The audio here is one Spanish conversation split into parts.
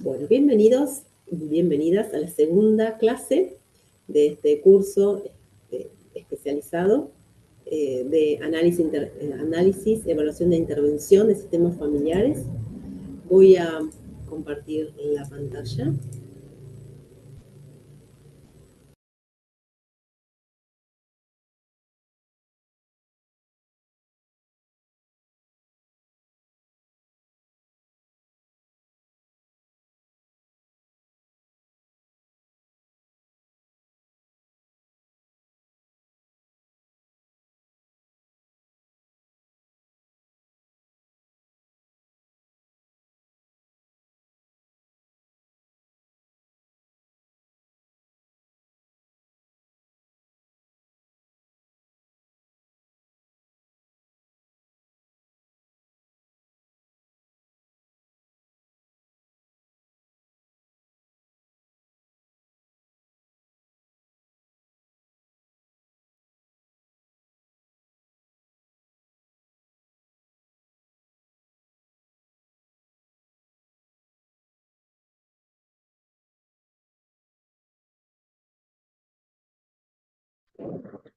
Bueno, bienvenidos y bienvenidas a la segunda clase de este curso especializado de análisis, evaluación de intervención de sistemas familiares. Voy a compartir la pantalla.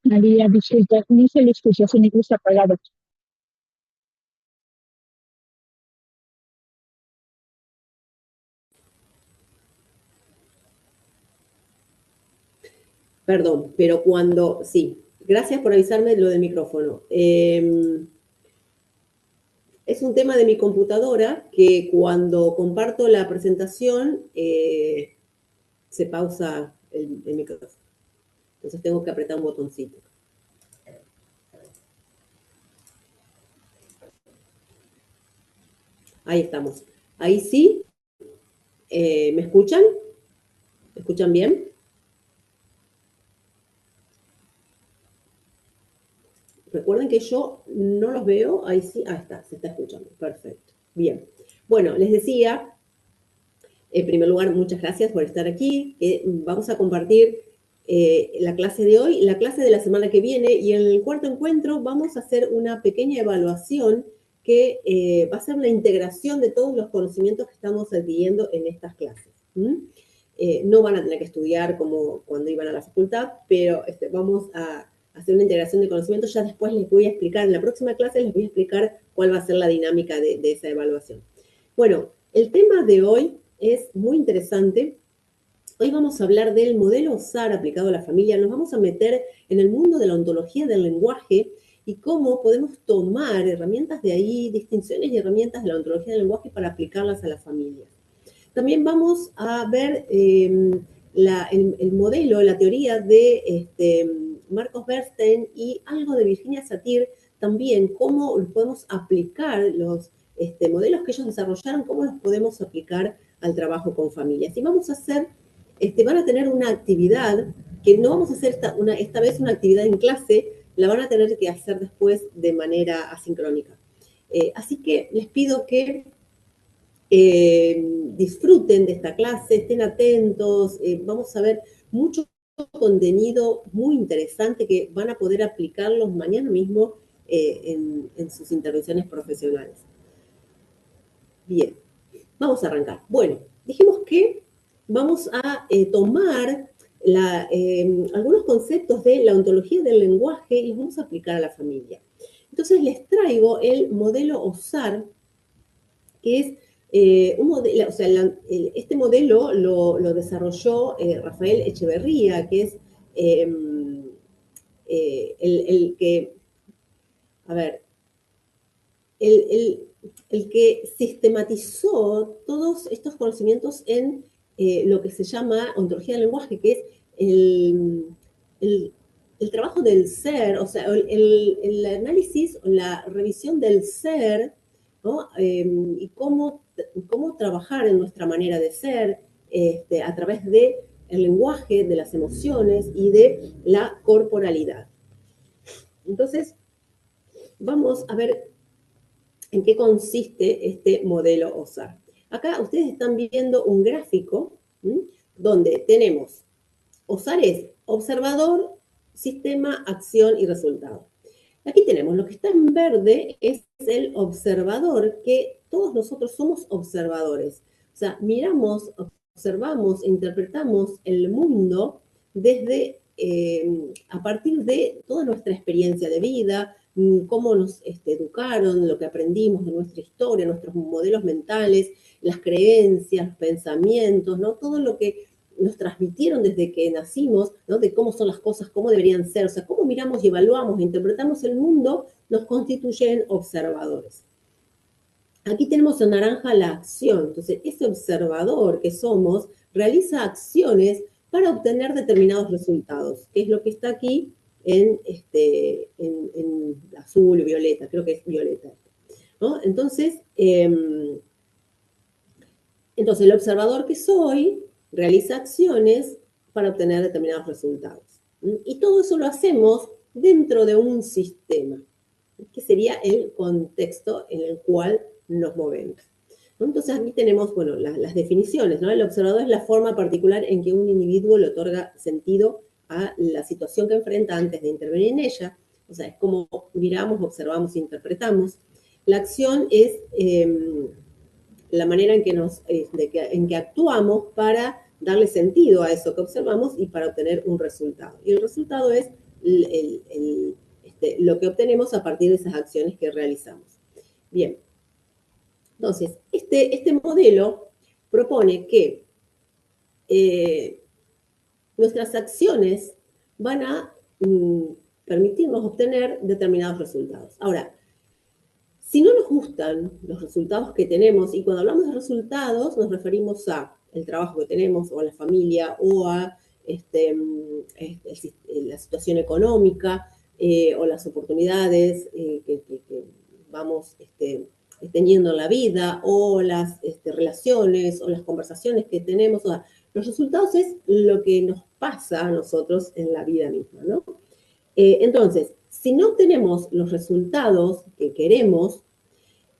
María, disculpa, no se le escucha, su micro está apagado. Perdón, pero sí, gracias por avisarme lo del micrófono. Es un tema de mi computadora que cuando comparto la presentación se pausa el micrófono. Entonces tengo que apretar un botoncito. Ahí estamos. Ahí sí. ¿Me escuchan? ¿Me escuchan bien? Recuerden que yo no los veo. Ahí sí. Ah, está. Se está escuchando. Perfecto. Bien. Bueno, les decía, en primer lugar, muchas gracias por estar aquí. Vamos a compartir la clase de hoy, la clase de la semana que viene, y en el cuarto encuentro vamos a hacer una pequeña evaluación que va a ser la integración de todos los conocimientos que estamos adquiriendo en estas clases. No van a tener que estudiar como cuando iban a la facultad, pero vamos a hacer una integración de conocimientos. Ya después les voy a explicar, en la próxima clase les voy a explicar cuál va a ser la dinámica de esa evaluación. Bueno, el tema de hoy es muy interesante. Hoy vamos a hablar del modelo OSAR aplicado a la familia. Nos vamos a meter en el mundo de la ontología del lenguaje y cómo podemos tomar herramientas de ahí, distinciones y herramientas de la ontología del lenguaje para aplicarlas a la familia. También vamos a ver el modelo, la teoría de Marcos Bernstein y algo de Virginia Satir, también cómo podemos aplicar los modelos que ellos desarrollaron, cómo los podemos aplicar al trabajo con familias. Y vamos a hacer, van a tener una actividad que no vamos a hacer esta vez una actividad en clase, la van a tener que hacer después de manera asincrónica. Así que les pido que disfruten de esta clase, estén atentos, vamos a ver mucho contenido muy interesante que van a poder aplicarlos mañana mismo en sus intervenciones profesionales. Bien, vamos a arrancar. Bueno, dijimos que vamos a tomar algunos conceptos de la ontología del lenguaje y los vamos a aplicar a la familia. Entonces les traigo el modelo OSAR, que es un modelo, o sea, este modelo lo desarrolló Rafael Echeverría, que es el que, a ver, el que sistematizó todos estos conocimientos en lo que se llama ontología del lenguaje, que es el, el trabajo del ser, o sea, el análisis, la revisión del ser, ¿no? Y cómo trabajar en nuestra manera de ser a través del lenguaje, de las emociones y de la corporalidad. Entonces, vamos a ver en qué consiste este modelo OSAR. Acá ustedes están viendo un gráfico donde tenemos OSAR es observador, sistema, acción y resultado. Aquí tenemos lo que está en verde es el observador, que todos nosotros somos observadores. O sea, miramos, observamos, interpretamos el mundo desde, a partir de toda nuestra experiencia de vida, cómo nos educaron, lo que aprendimos de nuestra historia, nuestros modelos mentales, las creencias, los pensamientos, ¿no? Todo lo que nos transmitieron desde que nacimos, ¿no? De cómo son las cosas, cómo deberían ser, o sea, cómo miramos y evaluamos e interpretamos el mundo, nos constituyen observadores. Aquí tenemos en naranja la acción. Entonces, ese observador que somos realiza acciones para obtener determinados resultados, que es lo que está aquí en azul y violeta, creo que es violeta, ¿no? Entonces, el observador que soy realiza acciones para obtener determinados resultados. Y todo eso lo hacemos dentro de un sistema, que sería el contexto en el cual nos movemos. Entonces aquí tenemos, bueno, las definiciones, ¿no? El observador es la forma particular en que un individuo le otorga sentido a la situación que enfrenta antes de intervenir en ella. O sea, es como miramos, observamos, interpretamos. La acción es la manera en que actuamos para darle sentido a eso que observamos y para obtener un resultado. Y el resultado es lo que obtenemos a partir de esas acciones que realizamos. Bien, entonces, este modelo propone que nuestras acciones van a permitirnos obtener determinados resultados. Ahora, si no nos gustan los resultados que tenemos, y cuando hablamos de resultados nos referimos a el trabajo que tenemos, o a la familia, o a la situación económica, o las oportunidades que vamos teniendo en la vida, o las relaciones, o las conversaciones que tenemos. O sea, los resultados es lo que nos pasa a nosotros en la vida misma, ¿no? Entonces, si no tenemos los resultados que queremos,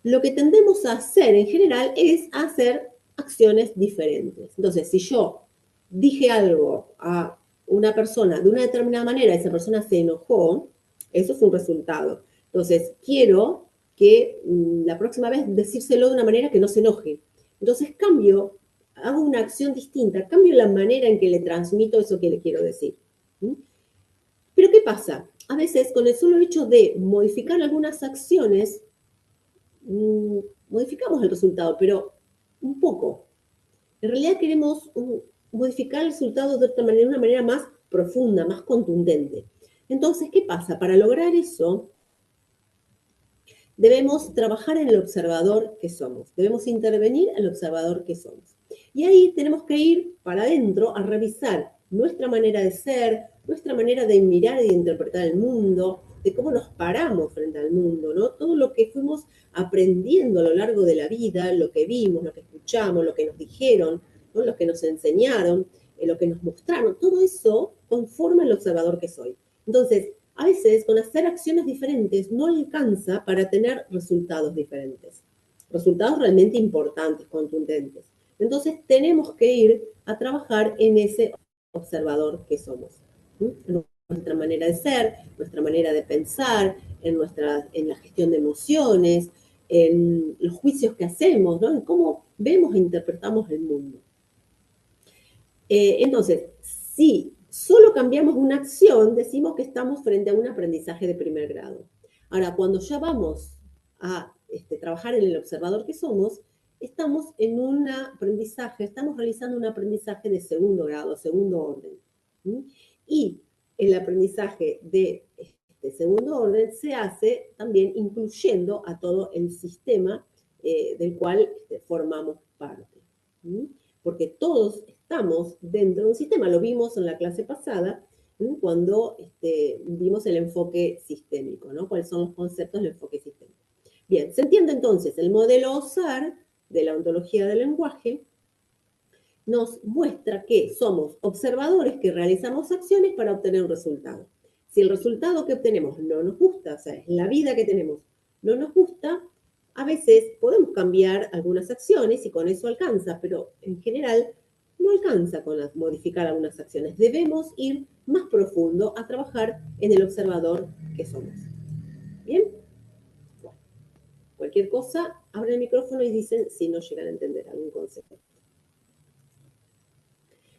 lo que tendemos a hacer en general es hacer acciones diferentes. Entonces, si yo dije algo a una persona de una determinada manera, esa persona se enojó, eso es un resultado. Entonces, quiero que la próxima vez decírselo de una manera que no se enoje. Entonces, hago una acción distinta, cambio la manera en que le transmito eso que le quiero decir. Pero ¿qué pasa? A veces, con el solo hecho de modificar algunas acciones, modificamos el resultado, pero un poco. En realidad queremos modificar el resultado de otra manera, una manera más profunda, más contundente. Entonces, ¿qué pasa? Para lograr eso, debemos trabajar en el observador que somos. Debemos intervenir en el observador que somos. Y ahí tenemos que ir para adentro a revisar nuestra manera de ser, nuestra manera de mirar y de interpretar el mundo, de cómo nos paramos frente al mundo, ¿no? Todo lo que fuimos aprendiendo a lo largo de la vida, lo que vimos, lo que escuchamos, lo que nos dijeron, ¿no? Lo que nos enseñaron, lo que nos mostraron, todo eso conforma el observador que soy. Entonces, a veces con hacer acciones diferentes no alcanza para tener resultados diferentes, resultados realmente importantes, contundentes. Entonces tenemos que ir a trabajar en ese observador que somos. En nuestra manera de ser, nuestra manera de pensar, en la gestión de emociones, en los juicios que hacemos, ¿no? En cómo vemos e interpretamos el mundo. Entonces, si solo cambiamos una acción, decimos que estamos frente a un aprendizaje de primer grado. Ahora, cuando ya vamos a trabajar en el observador que somos, estamos en un aprendizaje, estamos realizando un aprendizaje de segundo grado, segundo orden. Y el aprendizaje de segundo orden se hace también incluyendo a todo el sistema del cual formamos parte. Porque todos estamos dentro de un sistema. Lo vimos en la clase pasada, cuando vimos el enfoque sistémico, ¿no? ¿Cuáles son los conceptos del enfoque sistémico? Bien, se entiende entonces, el modelo OSAR de la ontología del lenguaje nos muestra que somos observadores que realizamos acciones para obtener un resultado. Si el resultado que obtenemos no nos gusta, o sea, es la vida que tenemos, no nos gusta, a veces podemos cambiar algunas acciones y con eso alcanza, pero en general no alcanza con modificar algunas acciones. Debemos ir más profundo a trabajar en el observador que somos. ¿Bien? Bueno, Cualquier cosa, abren el micrófono y dicen si no llegan a entender algún concepto.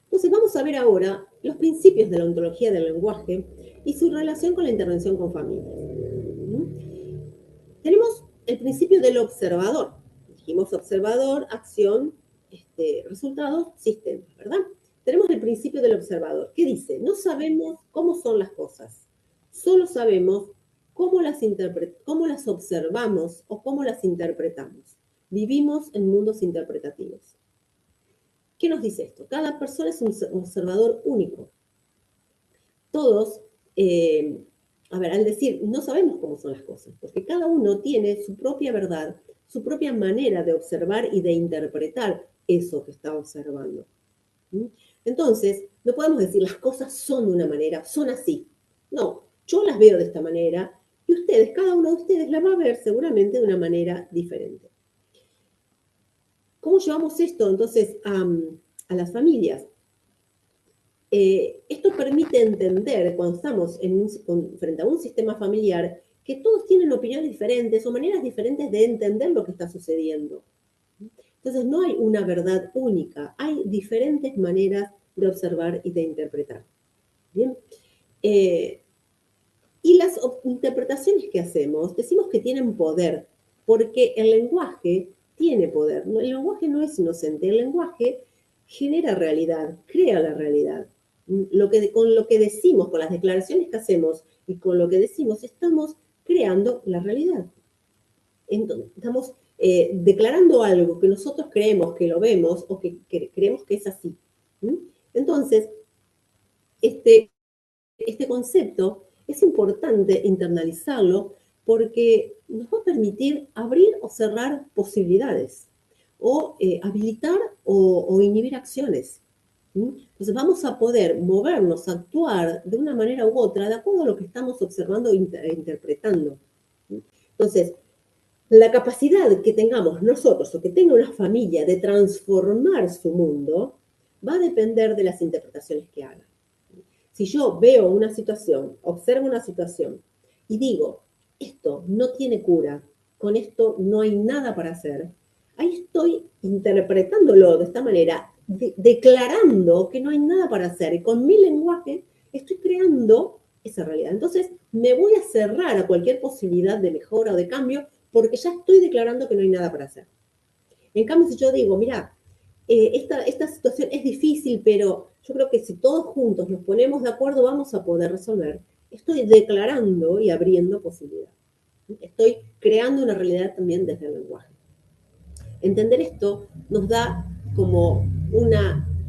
Entonces vamos a ver ahora los principios de la ontología del lenguaje y su relación con la intervención con familias. Tenemos el principio del observador. Dijimos observador, acción, resultados, sistema, ¿verdad? Tenemos el principio del observador, que dice, no sabemos cómo son las cosas, solo sabemos cómo las observamos o cómo las interpretamos. Vivimos en mundos interpretativos. ¿Qué nos dice esto? Cada persona es un observador único. Todos, al decir, no sabemos cómo son las cosas, porque cada uno tiene su propia verdad, su propia manera de observar y de interpretar eso que está observando. Entonces, no podemos decir las cosas son de una manera, son así. No, yo las veo de esta manera y ustedes, cada uno de ustedes la va a ver seguramente de una manera diferente. ¿Cómo llevamos esto entonces a las familias? Esto permite entender cuando estamos frente a un sistema familiar que todos tienen opiniones diferentes o maneras diferentes de entender lo que está sucediendo. Entonces no hay una verdad única, hay diferentes maneras de observar y de interpretar. Bien. Y las interpretaciones que hacemos, decimos que tienen poder, porque el lenguaje tiene poder. El lenguaje no es inocente, el lenguaje genera realidad, crea la realidad. Con lo que decimos, con las declaraciones que hacemos y con lo que decimos, estamos creando la realidad. Entonces, estamos declarando algo que nosotros creemos que lo vemos o que creemos que es así. Entonces, este concepto es importante internalizarlo porque nos va a permitir abrir o cerrar posibilidades o habilitar o inhibir acciones. Entonces vamos a poder movernos, actuar de una manera u otra de acuerdo a lo que estamos observando e interpretando. Entonces, la capacidad que tengamos nosotros o que tenga una familia de transformar su mundo va a depender de las interpretaciones que haga. Si yo veo una situación, observo una situación y digo, esto no tiene cura, con esto no hay nada para hacer, ahí estoy interpretándolo de esta manera, declarando que no hay nada para hacer y con mi lenguaje estoy creando esa realidad. Entonces me voy a cerrar a cualquier posibilidad de mejora o de cambio porque ya estoy declarando que no hay nada para hacer. En cambio, si yo digo, mira, esta situación es difícil, pero yo creo que si todos juntos nos ponemos de acuerdo vamos a poder resolver. Estoy declarando y abriendo posibilidades. Estoy creando una realidad también desde el lenguaje. Entender esto nos da como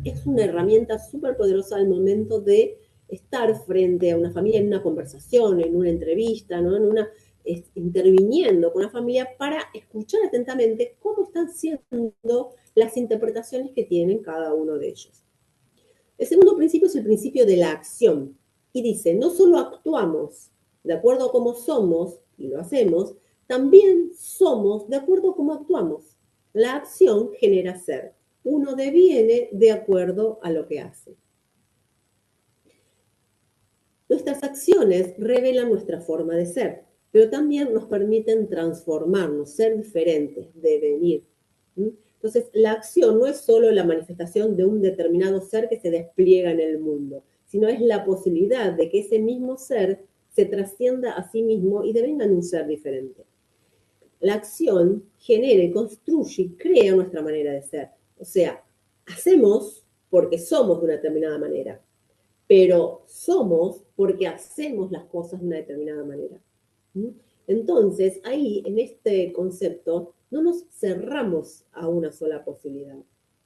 es una herramienta súper poderosa al momento de estar frente a una familia en una conversación, en una entrevista, ¿no? Interviniendo con una familia para escuchar atentamente cómo están siendo las interpretaciones que tienen cada uno de ellos. El segundo principio es el principio de la acción. Y dice, no solo actuamos de acuerdo a cómo somos, y lo hacemos, también somos de acuerdo a cómo actuamos. La acción genera ser. Uno deviene de acuerdo a lo que hace. Nuestras acciones revelan nuestra forma de ser, pero también nos permiten transformarnos, ser diferentes, devenir. Entonces, la acción no es solo la manifestación de un determinado ser que se despliega en el mundo, sino es la posibilidad de que ese mismo ser se trascienda a sí mismo y devenga un ser diferente. La acción genera, construye y crea nuestra manera de ser. O sea, hacemos porque somos de una determinada manera, pero somos porque hacemos las cosas de una determinada manera. Entonces, ahí, en este concepto, no nos cerramos a una sola posibilidad,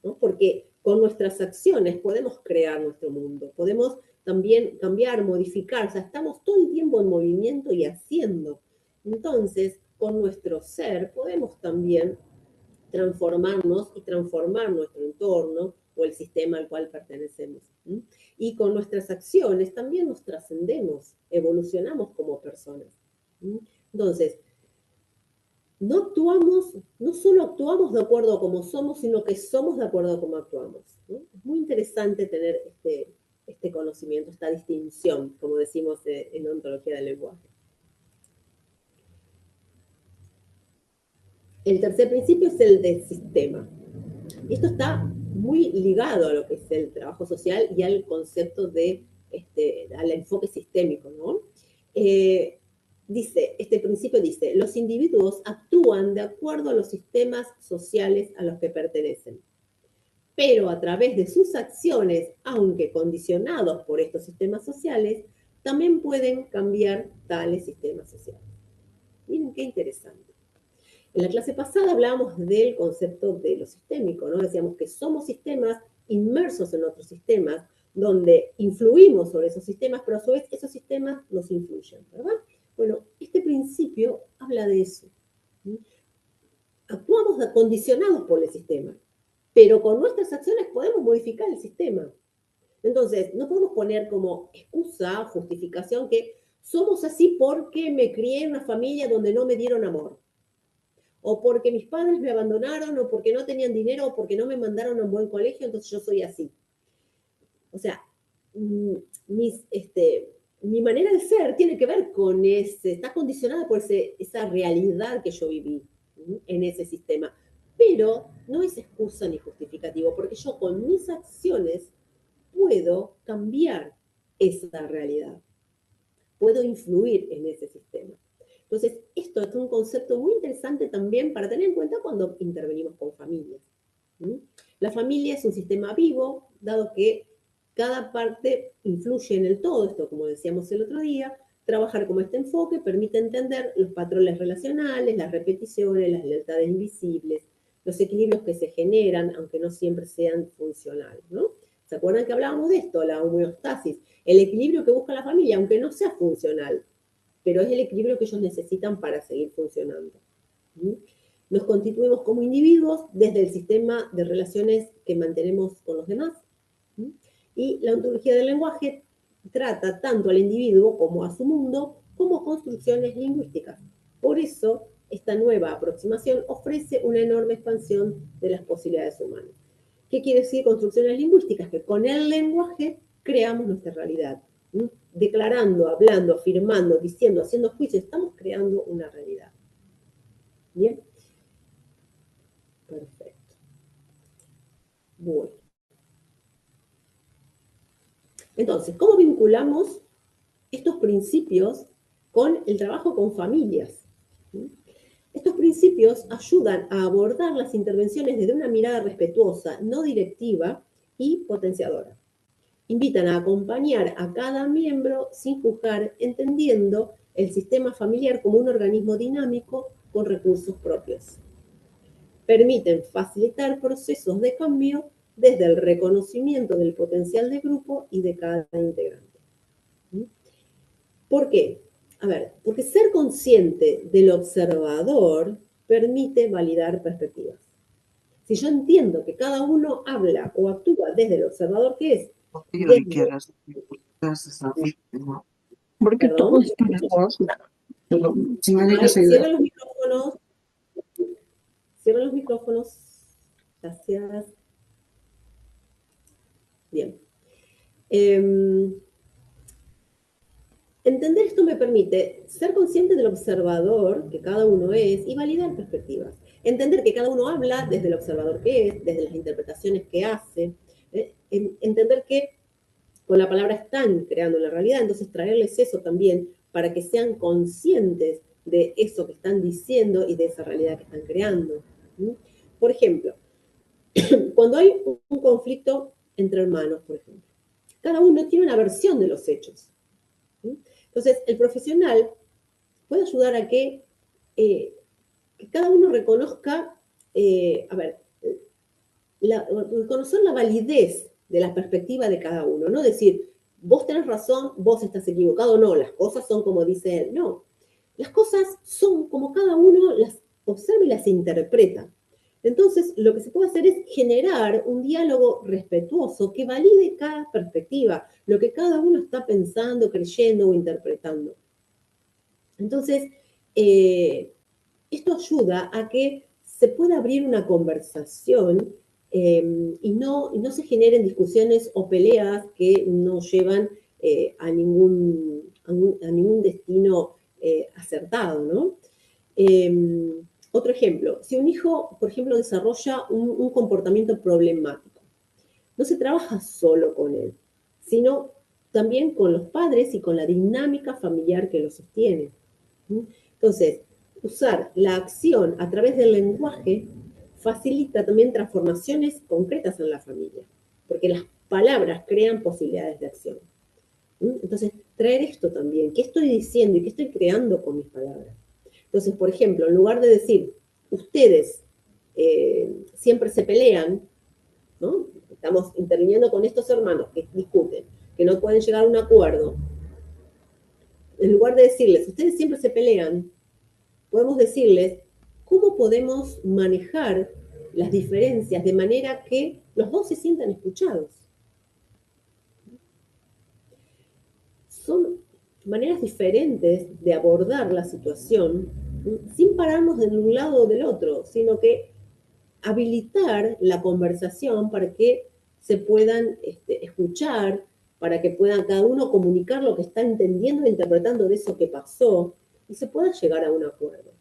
¿no? Porque con nuestras acciones podemos crear nuestro mundo, podemos también cambiar, modificar, o sea, estamos todo el tiempo en movimiento y haciendo. Entonces, con nuestro ser podemos también transformarnos y transformar nuestro entorno o el sistema al cual pertenecemos. Y con nuestras acciones también nos trascendemos, evolucionamos como personas. Entonces, no solo actuamos de acuerdo a cómo somos, sino que somos de acuerdo a cómo actuamos. Es muy interesante tener este conocimiento, esta distinción, como decimos en ontología del lenguaje. El tercer principio es el de sistema. Y esto está muy ligado a lo que es el trabajo social y al concepto de, al enfoque sistémico, ¿no? Este principio dice, los individuos actúan de acuerdo a los sistemas sociales a los que pertenecen, pero a través de sus acciones, aunque condicionados por estos sistemas sociales, también pueden cambiar tales sistemas sociales. Miren qué interesante. En la clase pasada hablábamos del concepto de lo sistémico, ¿no? Decíamos que somos sistemas inmersos en otros sistemas, donde influimos sobre esos sistemas, pero a su vez esos sistemas nos influyen, ¿verdad? Bueno, este principio habla de eso. Actuamos condicionados por el sistema, pero con nuestras acciones podemos modificar el sistema. Entonces, no podemos poner como excusa, justificación, que somos así porque me crié en una familia donde no me dieron amor, o porque mis padres me abandonaron, o porque no tenían dinero, o porque no me mandaron a un buen colegio, entonces yo soy así. O sea, mi manera de ser tiene que ver con está condicionada por esa realidad que yo viví en ese sistema. Pero no es excusa ni justificativo, porque yo con mis acciones puedo cambiar esa realidad. Puedo influir en ese sistema. Entonces, esto es un concepto muy interesante también para tener en cuenta cuando intervenimos con familias. La familia es un sistema vivo, dado que cada parte influye en el todo, esto como decíamos el otro día. Trabajar como este enfoque permite entender los patrones relacionales, las repeticiones, las lealtades invisibles, los equilibrios que se generan, aunque no siempre sean funcionales, ¿no? ¿Se acuerdan que hablábamos de esto? La homeostasis, el equilibrio que busca la familia, aunque no sea funcional, pero es el equilibrio que ellos necesitan para seguir funcionando. Nos constituimos como individuos desde el sistema de relaciones que mantenemos con los demás. Y la ontología del lenguaje trata tanto al individuo como a su mundo como construcciones lingüísticas. Por eso, esta nueva aproximación ofrece una enorme expansión de las posibilidades humanas. ¿Qué quiere decir construcciones lingüísticas? Que con el lenguaje creamos nuestra realidad. Declarando, hablando, afirmando, diciendo, haciendo juicios, estamos creando una realidad. ¿Bien? Perfecto. Bueno. Entonces, ¿cómo vinculamos estos principios con el trabajo con familias? Estos principios ayudan a abordar las intervenciones desde una mirada respetuosa, no directiva y potenciadora. Invitan a acompañar a cada miembro sin juzgar, entendiendo el sistema familiar como un organismo dinámico con recursos propios. Permiten facilitar procesos de cambio desde el reconocimiento del potencial de grupo y de cada integrante. ¿Por qué? A ver, porque ser consciente del observador permite validar perspectivas. Si yo entiendo que cada uno habla o actúa desde el observador que es, Porque todo es para vos. Cierra los micrófonos. Cierra los micrófonos. Gracias. Bien. Entender esto me permite ser consciente del observador que cada uno es y validar perspectivas. Entender que cada uno habla desde el observador que es, desde las interpretaciones que hace. Entender que con la palabra están creando la realidad, entonces traerles eso también para que sean conscientes de eso que están diciendo y de esa realidad que están creando. Por ejemplo, cuando hay un conflicto entre hermanos, por ejemplo, cada uno tiene una versión de los hechos. Entonces, el profesional puede ayudar a que cada uno reconozca, reconocer la validez de la perspectiva de cada uno, no decir, vos tenés razón, vos estás equivocado, no, las cosas son como dice él, no. Las cosas son como cada uno las observa y las interpreta. Entonces, lo que se puede hacer es generar un diálogo respetuoso que valide cada perspectiva, lo que cada uno está pensando, creyendo o interpretando. Entonces, esto ayuda a que se pueda abrir una conversación y no se generen discusiones o peleas que no llevan a ningún destino acertado, ¿no? Otro ejemplo, si un hijo, por ejemplo, desarrolla un comportamiento problemático, no se trabaja solo con él, sino también con los padres y con la dinámica familiar que lo sostiene. Entonces, usar la acción a través del lenguaje facilita también transformaciones concretas en la familia, porque las palabras crean posibilidades de acción. Entonces, traer esto también, ¿qué estoy diciendo y qué estoy creando con mis palabras? Entonces, por ejemplo, en lugar de decir, ustedes siempre se pelean, ¿no? Estamos interviniendo con estos hermanos que discuten, que no pueden llegar a un acuerdo. En lugar de decirles, ustedes siempre se pelean, podemos decirles cómo podemos manejar las diferencias de manera que los dos se sientan escuchados. Son maneras diferentes de abordar la situación sin pararnos de un lado o del otro, sino que habilitar la conversación para que se puedan escuchar, para que puedan cada uno comunicar lo que está entendiendo e interpretando de eso que pasó y se pueda llegar a un acuerdo.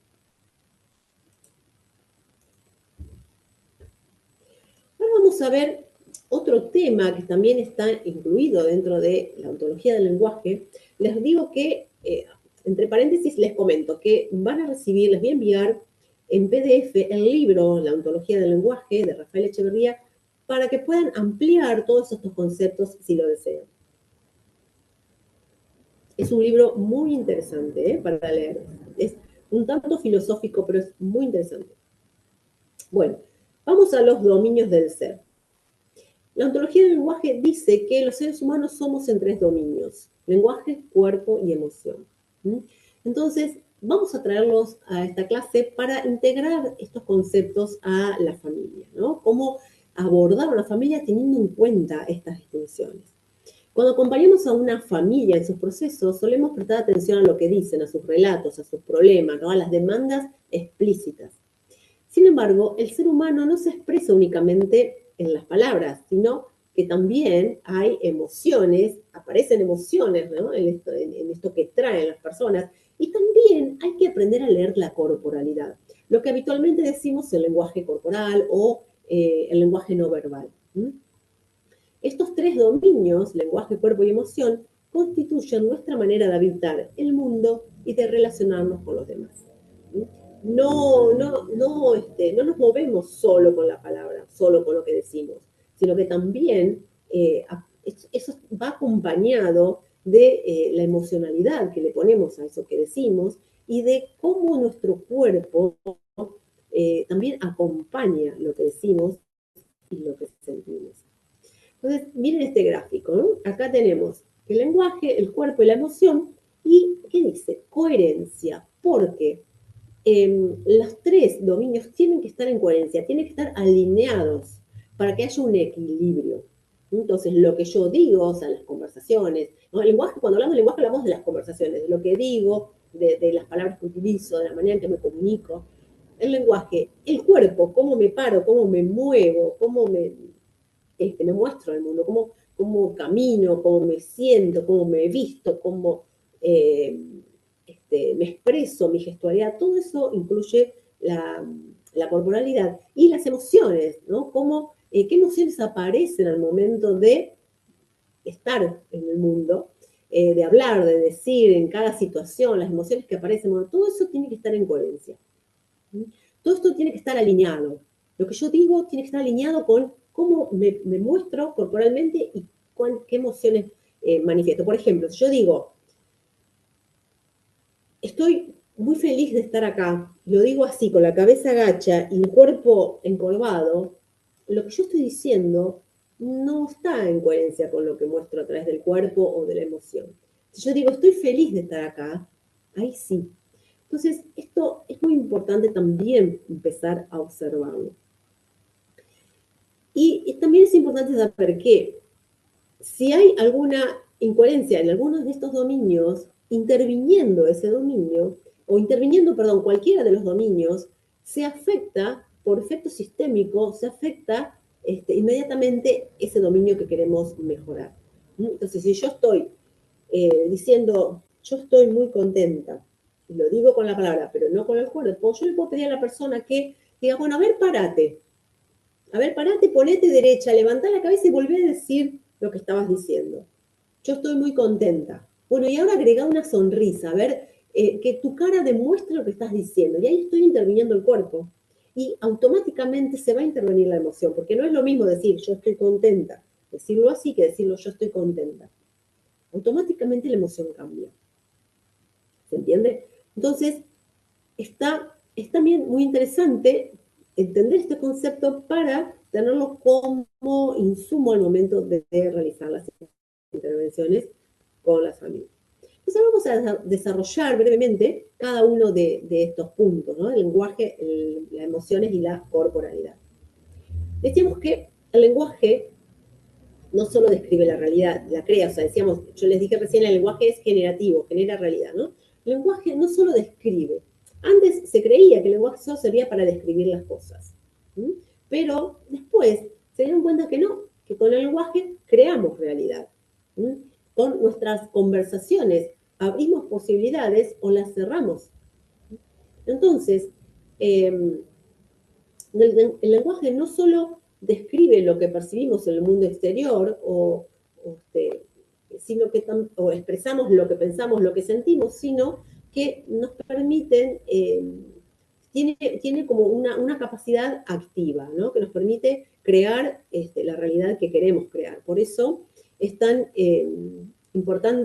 Ahora vamos a ver otro tema que también está incluido dentro de la ontología del lenguaje. Les digo que, entre paréntesis, les comento que van a recibir, les voy a enviar en PDF el libro La ontología del lenguaje de Rafael Echeverría para que puedan ampliar todos estos conceptos si lo desean. Es un libro muy interesante para leer. Es un tanto filosófico, pero es muy interesante. Bueno, vamos a los dominios del ser. La ontología del lenguaje dice que los seres humanos somos en 3 dominios: lenguaje, cuerpo y emoción. Entonces, vamos a traerlos a esta clase para integrar estos conceptos a la familia, ¿no? Cómo abordar una familia teniendo en cuenta estas distinciones. Cuando acompañamos a una familia en sus procesos, solemos prestar atención a lo que dicen, a sus relatos, a sus problemas, ¿no? A las demandas explícitas. Sin embargo, el ser humano no se expresa únicamente en las palabras, sino que también hay emociones, aparecen emociones, ¿no? en esto que traen las personas, y también hay que aprender a leer la corporalidad, lo que habitualmente decimos el lenguaje corporal o el lenguaje no verbal. Estos 3 dominios, lenguaje, cuerpo y emoción, constituyen nuestra manera de habitar el mundo y de relacionarnos con los demás. No nos movemos solo con la palabra, solo con lo que decimos, sino que también eso va acompañado de la emocionalidad que le ponemos a eso que decimos y de cómo nuestro cuerpo también acompaña lo que decimos y lo que sentimos. Entonces, miren este gráfico, ¿no? Acá tenemos el lenguaje, el cuerpo y la emoción. ¿Y qué dice? Coherencia. Porque los 3 dominios tienen que estar en coherencia, tienen que estar alineados para que haya un equilibrio. Entonces, lo que yo digo, o sea, las conversaciones, ¿no? El lenguaje, cuando hablamos de lenguaje, hablamos de las conversaciones, de lo que digo, de las palabras que utilizo, de la manera en que me comunico. El lenguaje, el cuerpo, cómo me paro, cómo me muevo, cómo me muestro al mundo, cómo camino, cómo me siento, cómo me he visto, cómo me expreso, mi gestualidad, todo eso incluye la corporalidad y las emociones, ¿no? ¿Qué emociones aparecen al momento de estar en el mundo, de hablar, de decir en cada situación, las emociones que aparecen, bueno, todo eso tiene que estar en coherencia. Todo esto tiene que estar alineado. Lo que yo digo tiene que estar alineado con cómo me muestro corporalmente y qué emociones manifiesto. Por ejemplo, si yo digo, estoy muy feliz de estar acá, lo digo así, con la cabeza agacha y el cuerpo encorvado, lo que yo estoy diciendo no está en coherencia con lo que muestro a través del cuerpo o de la emoción. Si yo digo, estoy feliz de estar acá, ahí sí. Entonces, esto es muy importante también empezar a observarlo. Y también es importante saber que si hay alguna incoherencia en algunos de estos dominios, interviniendo ese dominio, o interviniendo, perdón, cualquiera de los dominios, se afecta, por efecto sistémico, se afecta inmediatamente ese dominio que queremos mejorar. Entonces, si yo estoy diciendo, yo estoy muy contenta, lo digo con la palabra, pero no con el cuerpo, yo le puedo pedir a la persona que diga, bueno, a ver, parate, ponete derecha, levantá la cabeza y volvé a decir lo que estabas diciendo. Yo estoy muy contenta. Bueno, y ahora agrega una sonrisa, a ver, que tu cara demuestre lo que estás diciendo. Y ahí estoy interviniendo el cuerpo. Y automáticamente se va a intervenir la emoción, porque no es lo mismo decir yo estoy contenta, decirlo así que decirlo yo estoy contenta. Automáticamente la emoción cambia. ¿Se entiende? Entonces, es también muy interesante entender este concepto para tenerlo como insumo al momento de realizar las intervenciones con las familias. Entonces vamos a desarrollar brevemente cada uno de estos puntos, ¿no? El lenguaje, las emociones y la corporalidad. Decíamos que el lenguaje no solo describe la realidad, la crea, o sea, decíamos, yo les dije recién, el lenguaje es generativo, genera realidad, ¿no? El lenguaje no solo describe. Antes se creía que el lenguaje solo servía para describir las cosas, ¿sí? Pero después se dieron cuenta que no, que con el lenguaje creamos realidad. ¿Sí? Con nuestras conversaciones abrimos posibilidades o las cerramos. Entonces, el lenguaje no solo describe lo que percibimos en el mundo exterior sino que o expresamos lo que pensamos, lo que sentimos, sino que nos permiten, tiene como una capacidad activa, ¿no? Que nos permite crear la realidad que queremos crear. Por eso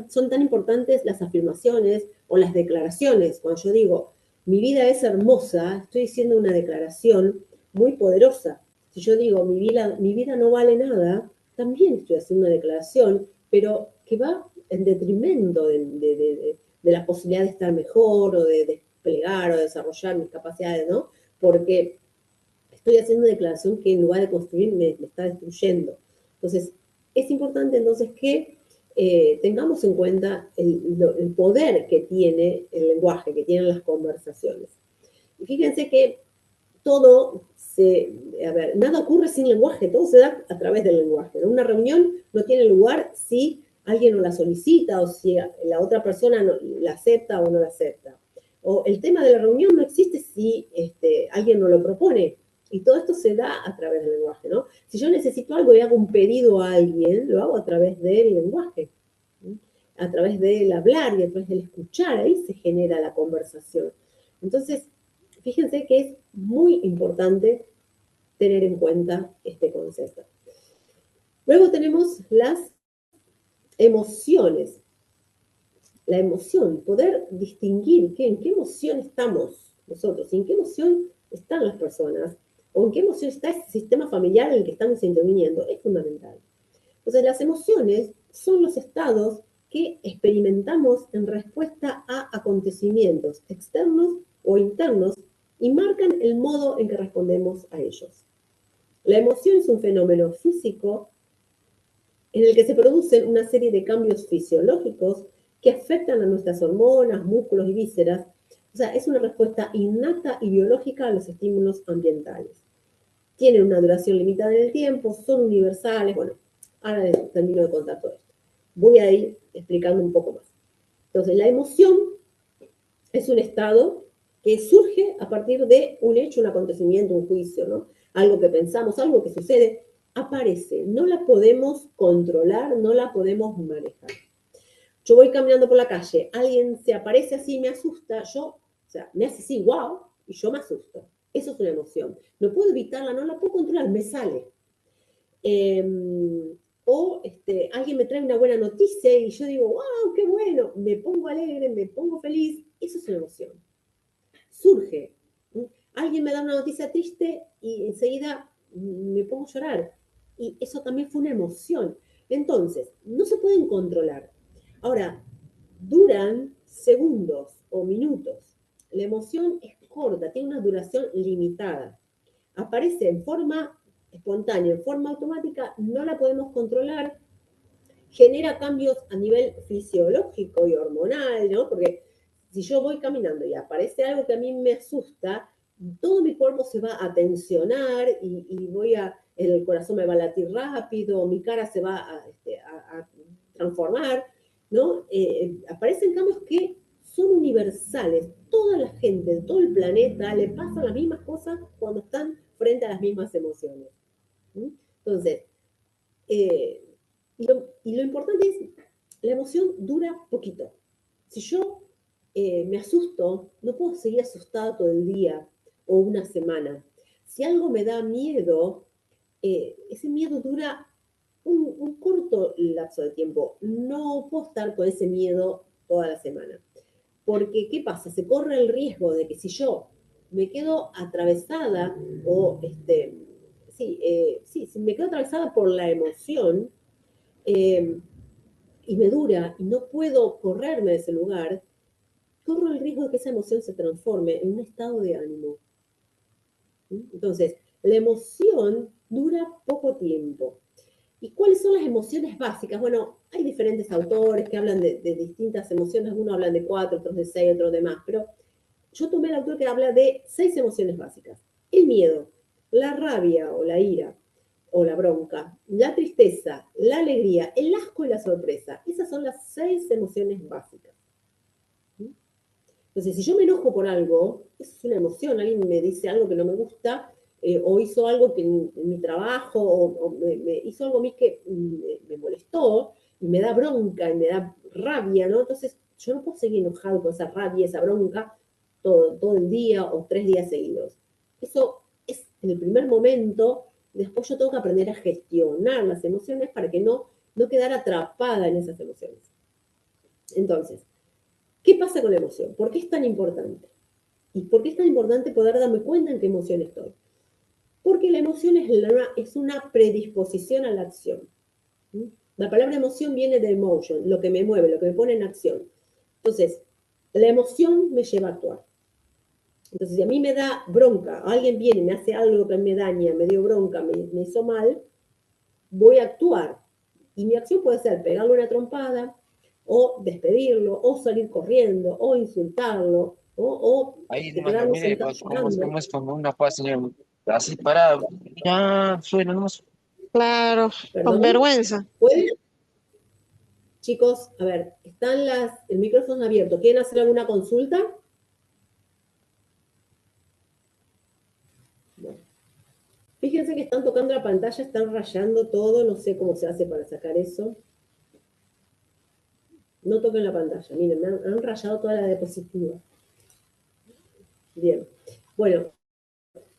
son tan importantes las afirmaciones o las declaraciones. Cuando yo digo, mi vida es hermosa, estoy diciendo una declaración muy poderosa. Si yo digo, mi vida no vale nada, también estoy haciendo una declaración, pero que va en detrimento de la posibilidad de estar mejor o de desplegar o de desarrollar mis capacidades, ¿no? Porque estoy haciendo una declaración que en lugar de construir me está destruyendo. Entonces, es importante entonces que tengamos en cuenta el poder que tiene el lenguaje, que tienen las conversaciones. Y fíjense que nada ocurre sin lenguaje, todo se da a través del lenguaje, ¿no? Una reunión no tiene lugar si alguien no la solicita o si la otra persona la acepta o no la acepta. O el tema de la reunión no existe si alguien no lo propone. Y todo esto se da a través del lenguaje, ¿no? Si yo necesito algo y hago un pedido a alguien, lo hago a través del lenguaje, ¿sí? A través del hablar y a través del escuchar, ahí se genera la conversación. Entonces, fíjense que es muy importante tener en cuenta este concepto. Luego tenemos las emociones. La emoción, poder distinguir en qué emoción estamos nosotros, en qué emoción están las personas, o en qué emoción está ese sistema familiar en el que estamos interviniendo, es fundamental. Entonces, las emociones son los estados que experimentamos en respuesta a acontecimientos externos o internos y marcan el modo en que respondemos a ellos. La emoción es un fenómeno físico en el que se producen una serie de cambios fisiológicos que afectan a nuestras hormonas, músculos y vísceras. O sea, es una respuesta innata y biológica a los estímulos ambientales. Tienen una duración limitada en el tiempo, son universales. Bueno, ahora les termino de contar todo esto. Voy a ir explicando un poco más. Entonces, la emoción es un estado que surge a partir de un hecho, un acontecimiento, un juicio, ¿no? Algo que pensamos, algo que sucede, aparece. No la podemos controlar, no la podemos manejar. Yo voy caminando por la calle, alguien se aparece así, me asusta, me hace así, wow, y yo me asusto. Eso es una emoción. No puedo evitarla, no la puedo controlar, me sale. Alguien me trae una buena noticia y yo digo, wow, qué bueno, me pongo alegre, me pongo feliz. Eso es una emoción. Surge. Alguien me da una noticia triste y enseguida me pongo a llorar. Y eso también fue una emoción. Entonces, no se pueden controlar. Ahora, duran segundos o minutos. La emoción es corta, tiene una duración limitada. Aparece en forma espontánea, en forma automática, no la podemos controlar, genera cambios a nivel fisiológico y hormonal, ¿no? Porque si yo voy caminando y aparece algo que a mí me asusta, todo mi cuerpo se va a tensionar y el corazón me va a latir rápido, mi cara se va a transformar, ¿no? Aparecen cambios que son universales. Toda la gente de todo el planeta le pasan las mismas cosas cuando están frente a las mismas emociones. Entonces, y lo importante es, la emoción dura poquito. Si yo me asusto, no puedo seguir asustada todo el día o una semana. Si algo me da miedo, ese miedo dura un corto lapso de tiempo. No puedo estar con ese miedo toda la semana. Porque, ¿qué pasa? Se corre el riesgo de que si yo me quedo atravesada o, si me quedo atravesada por la emoción y me dura y no puedo correrme de ese lugar, corro el riesgo de que esa emoción se transforme en un estado de ánimo. Entonces, la emoción dura poco tiempo. ¿Y cuáles son las emociones básicas? Bueno, hay diferentes autores que hablan de distintas emociones, algunos hablan de 4, otros de 6, otros de más, pero yo tomé el autor que habla de 6 emociones básicas. El miedo, la rabia o la ira o la bronca, la tristeza, la alegría, el asco y la sorpresa. Esas son las 6 emociones básicas. Entonces, si yo me enojo por algo, eso es una emoción, alguien me dice algo que no me gusta, o hizo algo que en mi trabajo, o me hizo algo a mí que me molestó, y me da bronca, y me da rabia, ¿no? Entonces, yo no puedo seguir enojado con esa rabia, esa bronca, todo el día o 3 días seguidos. Eso es en el primer momento, después yo tengo que aprender a gestionar las emociones para que no quedar atrapada en esas emociones. Entonces, ¿qué pasa con la emoción? ¿Por qué es tan importante? ¿Y por qué es tan importante poder darme cuenta en qué emoción estoy? Porque la emoción es una predisposición a la acción. La palabra emoción viene de emotion, lo que me mueve, lo que me pone en acción. Entonces, la emoción me lleva a actuar. Entonces, si a mí me da bronca, alguien viene y me hace algo que me daña, me dio bronca, me hizo mal, voy a actuar. Y mi acción puede ser pegarle una trompada, o despedirlo, o salir corriendo, o insultarlo, o Ahí nomás lo quedarme mire, sentado cómo llorando. es cuando una puede tener así parado. Ya, suena nomás. Claro, con ¿Perdón? vergüenza. ¿Pueden? Chicos, a ver, el micrófono abierto. ¿Quieren hacer alguna consulta? Bueno. Fíjense que están tocando la pantalla, están rayando todo, no sé cómo se hace para sacar eso. No toquen la pantalla, miren, me han rayado toda la diapositiva. Bien, bueno,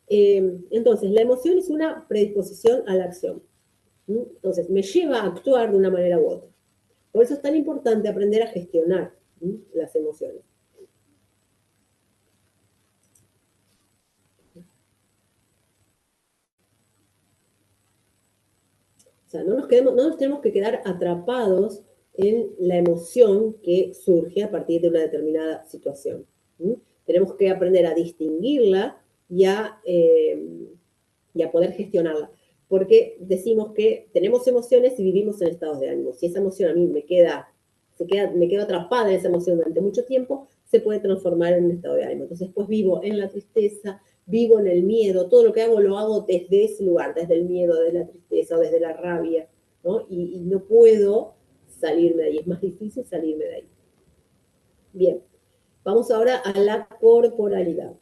entonces la emoción es una predisposición a la acción. Entonces, me lleva a actuar de una manera u otra. Por eso es tan importante aprender a gestionar las emociones. O sea, no nos tenemos que quedar atrapados en la emoción que surge a partir de una determinada situación. Tenemos que aprender a distinguirla y a poder gestionarla. Porque decimos que tenemos emociones y vivimos en estados de ánimo. Si esa emoción a mí me quedo atrapada en esa emoción durante mucho tiempo, se puede transformar en un estado de ánimo. Entonces, pues vivo en la tristeza, vivo en el miedo, todo lo que hago lo hago desde ese lugar, desde el miedo, desde la tristeza o desde la rabia, ¿no? Y no puedo salirme de ahí, es más difícil salirme de ahí. Bien, vamos ahora a la corporalidad.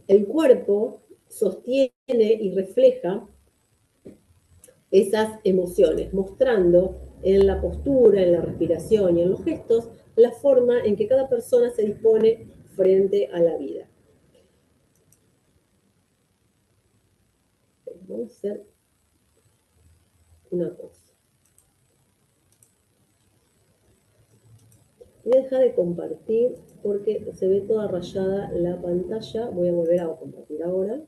El cuerpo sostiene y refleja esas emociones, mostrando en la postura, en la respiración y en los gestos la forma en que cada persona se dispone frente a la vida. Vamos a hacer una cosa. Voy a dejar de compartir porque se ve toda rayada la pantalla. Voy a volver a compartir ahora.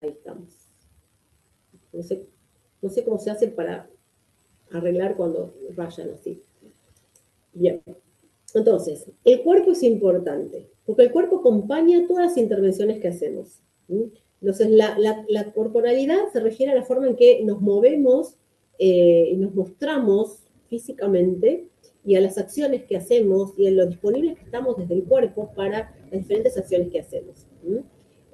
Ahí estamos. No sé cómo se hace para arreglar cuando rayan así. Bien. Entonces, el cuerpo es importante, porque el cuerpo acompaña todas las intervenciones que hacemos. Entonces, la corporalidad se refiere a la forma en que nos movemos y nos mostramos físicamente y a las acciones que hacemos y en lo disponibles que estamos desde el cuerpo para las diferentes acciones que hacemos.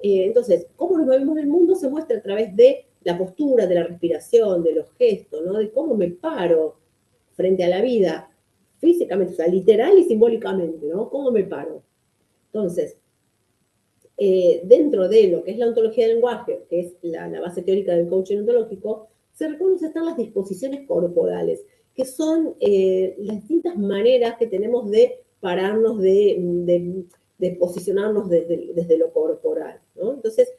Entonces, cómo nos movemos en el mundo se muestra a través de la postura, de la respiración, de los gestos, ¿no? De cómo me paro frente a la vida, físicamente, o sea, literal y simbólicamente, ¿no? ¿Cómo me paro? Entonces, dentro de lo que es la ontología del lenguaje, que es la base teórica del coaching ontológico, se reconoce están las disposiciones corporales, que son las distintas maneras que tenemos de pararnos, de posicionarnos desde lo corporal, ¿no? Entonces,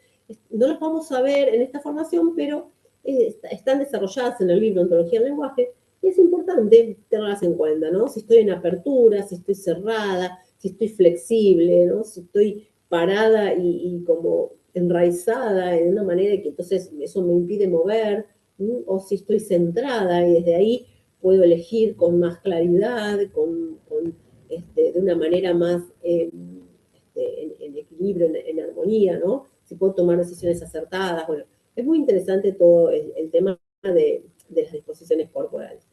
no las vamos a ver en esta formación, pero están desarrolladas en el libro Ontología del Lenguaje, y es importante tenerlas en cuenta, ¿no? Si estoy en apertura, si estoy cerrada, si estoy flexible, ¿no? Si estoy parada y como enraizada en una manera que entonces eso me impide mover, ¿sí? O si estoy centrada y desde ahí puedo elegir con más claridad, de una manera más en equilibrio, en armonía, ¿no? Si puedo tomar decisiones acertadas. Bueno, es muy interesante todo el tema de las disposiciones corporales.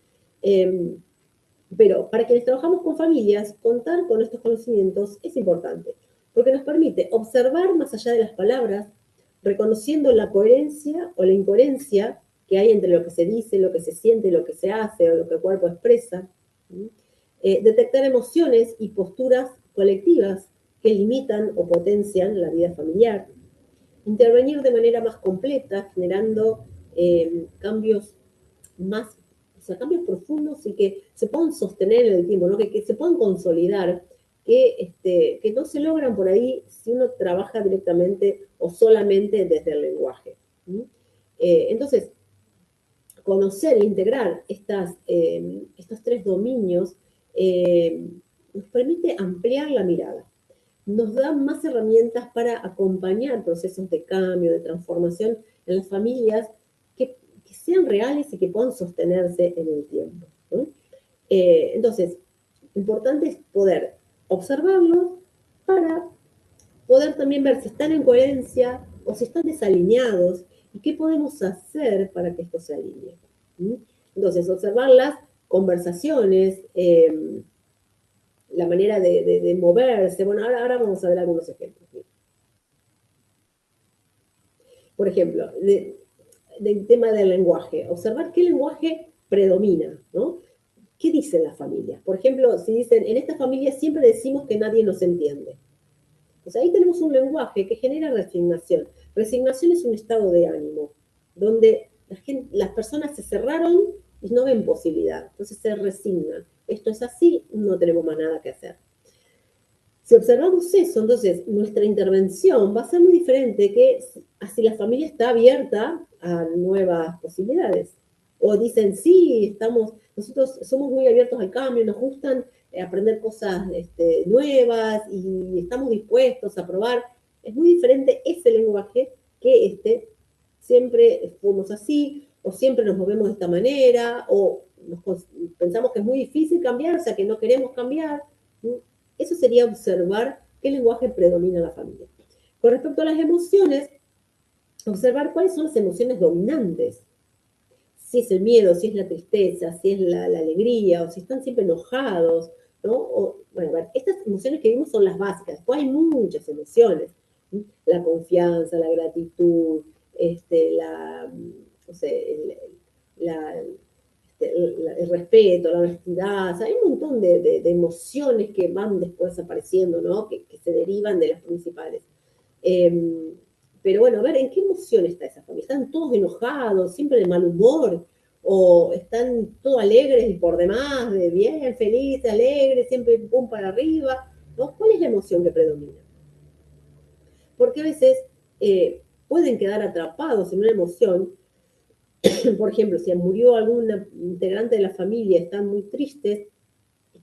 Pero para quienes trabajamos con familias, contar con estos conocimientos es importante, porque nos permite observar más allá de las palabras, reconociendo la coherencia o la incoherencia que hay entre lo que se dice, lo que se siente, lo que se hace o lo que el cuerpo expresa. Detectar emociones y posturas colectivas que limitan o potencian la vida familiar. Intervenir de manera más completa, generando cambios más, o sea, cambios profundos y que se puedan sostener en el tiempo, ¿no? Que se puedan consolidar, que no se logran por ahí si uno trabaja directamente o solamente desde el lenguaje. Entonces, conocer e integrar estos tres dominios nos permite ampliar la mirada, nos da más herramientas para acompañar procesos de cambio, de transformación en las familias que sean reales y que puedan sostenerse en el tiempo, ¿no? Entonces, importante es poder observarlos para poder también ver si están en coherencia o si están desalineados y qué podemos hacer para que esto se alinee. Entonces, observar las conversaciones, la manera de moverse. Bueno, ahora vamos a ver algunos ejemplos. Por ejemplo, del tema del lenguaje, observar qué lenguaje predomina, ¿no? ¿Qué dicen las familias? Por ejemplo, si dicen, en esta familia siempre decimos que nadie nos entiende. Pues ahí tenemos un lenguaje que genera resignación. Resignación es un estado de ánimo, donde las personas se cerraron y no ven posibilidad, entonces se resignan. Esto es así, no tenemos más nada que hacer. Si observamos eso, entonces nuestra intervención va a ser muy diferente que si la familia está abierta a nuevas posibilidades. O dicen, sí, nosotros somos muy abiertos al cambio, nos gustan aprender cosas nuevas y estamos dispuestos a probar. Es muy diferente ese lenguaje que siempre fuimos así, o siempre nos movemos de esta manera, o pensamos que es muy difícil cambiar, o sea, que no queremos cambiar. Eso sería observar qué lenguaje predomina en la familia. Con respecto a las emociones, observar cuáles son las emociones dominantes. Si es el miedo, si es la tristeza, si es la alegría, o si están siempre enojados, ¿no? Bueno, a ver, estas emociones que vimos son las básicas. Después hay muchas emociones. La confianza, la gratitud, no sé, el respeto, la honestidad, o sea, hay un montón de emociones que van después apareciendo, ¿no? Que se derivan de las principales. Pero bueno, a ver, ¿en qué emoción está esa familia? ¿Están todos enojados, siempre de mal humor? ¿O están todos alegres y por demás, de bien, felices, alegres, siempre pum para arriba? ¿No? ¿Cuál es la emoción que predomina? Porque a veces pueden quedar atrapados en una emoción. Por ejemplo, si murió algún integrante de la familia, están muy tristes,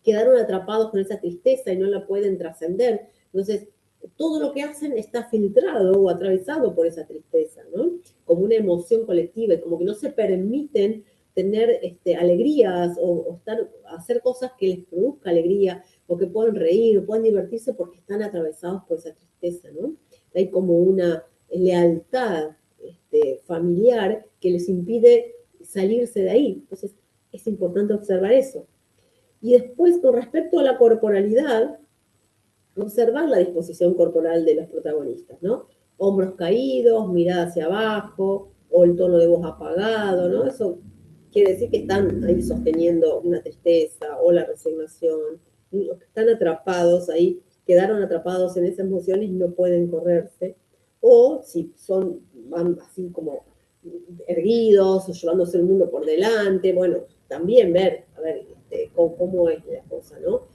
quedaron atrapados con esa tristeza y no la pueden trascender. Entonces, todo lo que hacen está filtrado o atravesado por esa tristeza, ¿no? Como una emoción colectiva, y como que no se permiten tener alegrías o hacer cosas que les produzca alegría, o que puedan reír o puedan divertirse porque están atravesados por esa tristeza, ¿no? Hay como una lealtad familiar que les impide salirse de ahí. Entonces, es importante observar eso. Y después, con respecto a la corporalidad, observar la disposición corporal de los protagonistas, ¿no? hombros caídos, mirada hacia abajo, o el tono de voz apagado, ¿no? Eso quiere decir que están ahí sosteniendo una tristeza o la resignación, están atrapados ahí, quedaron atrapados en esas emociones y no pueden correrse, o si van así como erguidos o llevándose el mundo por delante, bueno, también ver, a ver, cómo es la cosa, ¿no?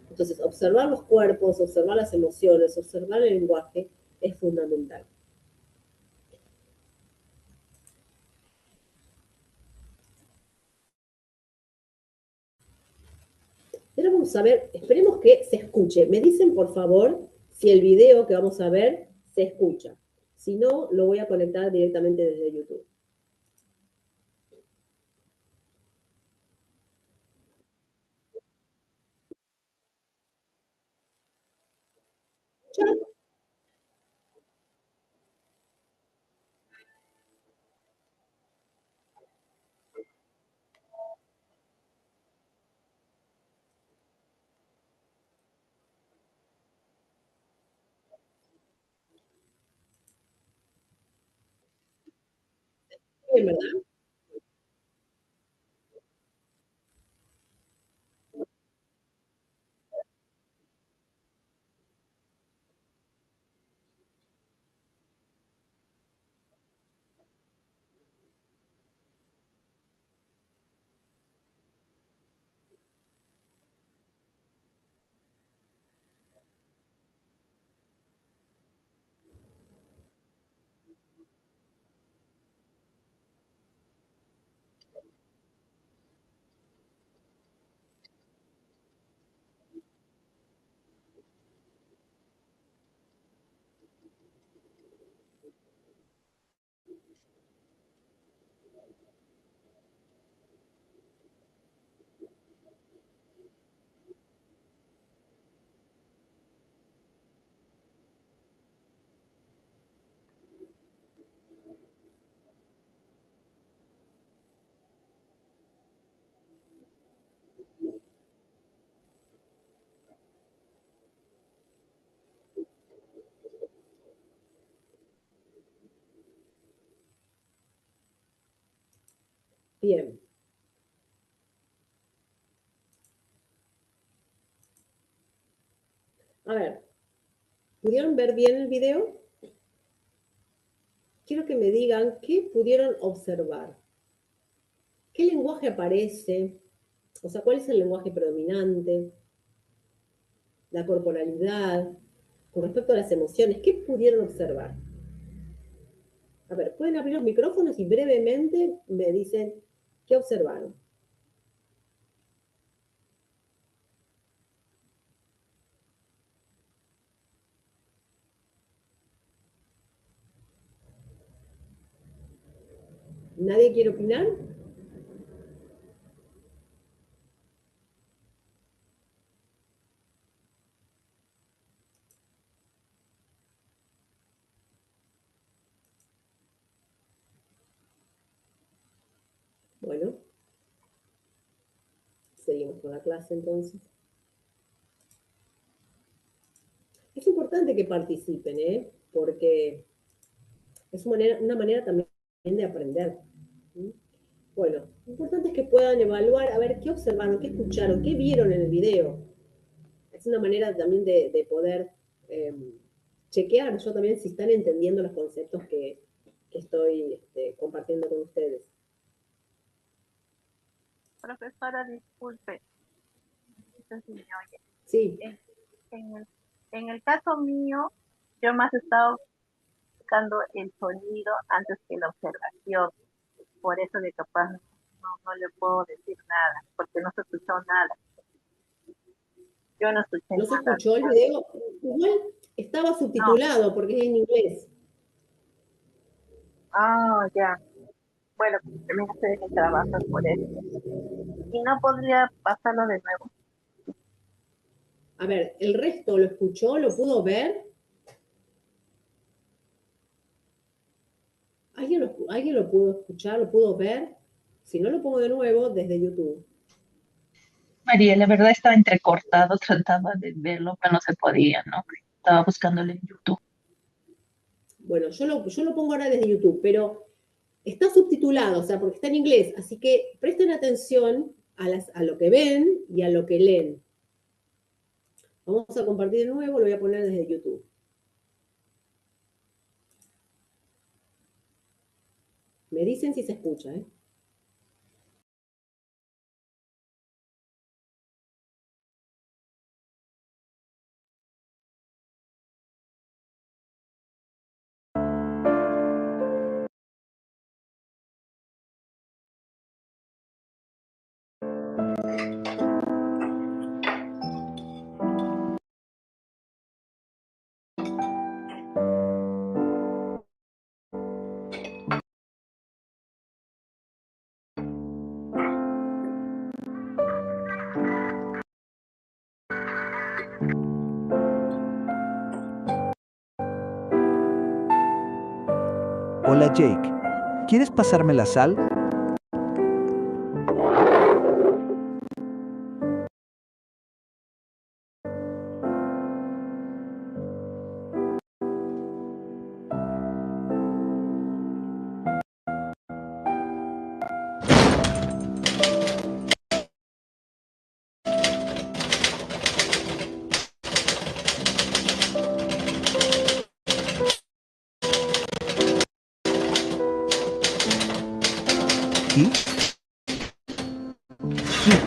Entonces, observar los cuerpos, observar las emociones, observar el lenguaje es fundamental. Ahora vamos a ver, esperemos que se escuche. Me dicen, por favor, si el video que vamos a ver se escucha. Si no, lo voy a conectar directamente desde YouTube. ¿Ya? Bien, ¿verdad? Bien. A ver, ¿pudieron ver bien el video? Quiero que me digan qué pudieron observar. ¿Qué lenguaje aparece? O sea, ¿cuál es el lenguaje predominante? La corporalidad, con respecto a las emociones, ¿qué pudieron observar? A ver, pueden abrir los micrófonos y brevemente me dicen qué observaron. ¿Nadie quiere opinar? Bueno, seguimos con la clase entonces. Es importante que participen, ¿eh? Porque es una manera también de aprender. ¿Sí? Bueno, lo importante es que puedan evaluar, a ver qué observaron, qué escucharon, qué vieron en el video. Es una manera también de poder eh, chequear yo también si están entendiendo los conceptos que estoy compartiendo con ustedes. Profesora, disculpe, no sé si me oye. Sí. En el caso mío, yo más he estado buscando el sonido antes que la observación. Por eso de capaz no le puedo decir nada, porque no se escuchó nada. Yo no escuché ¿No se nada. escuchó el video? Igual estaba subtitulado porque es en inglés. Ah, ya. Bueno, también estoy en mi trabajo por eso. Y no podría pasarlo de nuevo. A ver, ¿el resto lo escuchó? ¿Lo pudo ver? ¿Alguien lo pudo escuchar? ¿Lo pudo ver? Si no, lo pongo de nuevo desde YouTube. María, la verdad estaba entrecortado, trataba de verlo, pero no se podía, ¿no? Estaba buscándolo en YouTube. Bueno, yo lo pongo ahora desde YouTube, pero está subtitulado, o sea, porque está en inglés, así que presten atención a lo que ven y a lo que leen. Vamos a compartir de nuevo, lo voy a poner desde YouTube. Me dicen si se escucha, ¿eh? Hola Jake, ¿quieres pasarme la sal? ¿Y? Hit.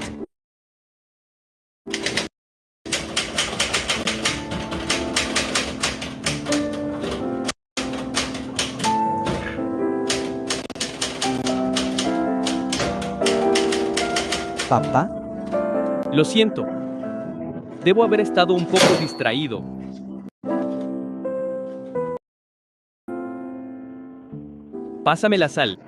¿Papá? Lo siento. Debo haber estado un poco distraído. Pásame la sal.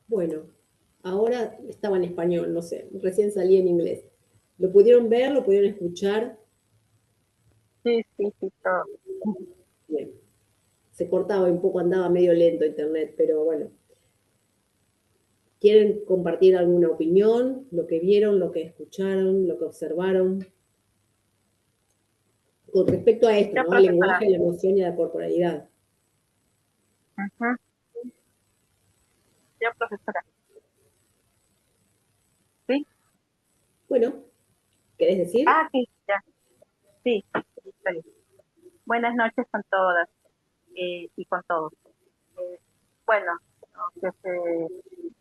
Bueno, ahora estaba en español, no sé, recién salí en inglés. ¿Lo pudieron ver? ¿Lo pudieron escuchar? Sí, sí, sí, todo. Bien. Se cortaba un poco, andaba medio lento internet, pero bueno. ¿Quieren compartir alguna opinión? ¿Lo que vieron, lo que escucharon, lo que observaron? Con respecto a esto, Yo, ¿no? El profesora. lenguaje, la emoción y la corporalidad. Ujú. Yo, profesora. ¿Sí? Bueno, ¿querés decir? Ah, sí, ya. Sí, sí, está bien. Buenas noches con todas y con todos. Bueno, lo que se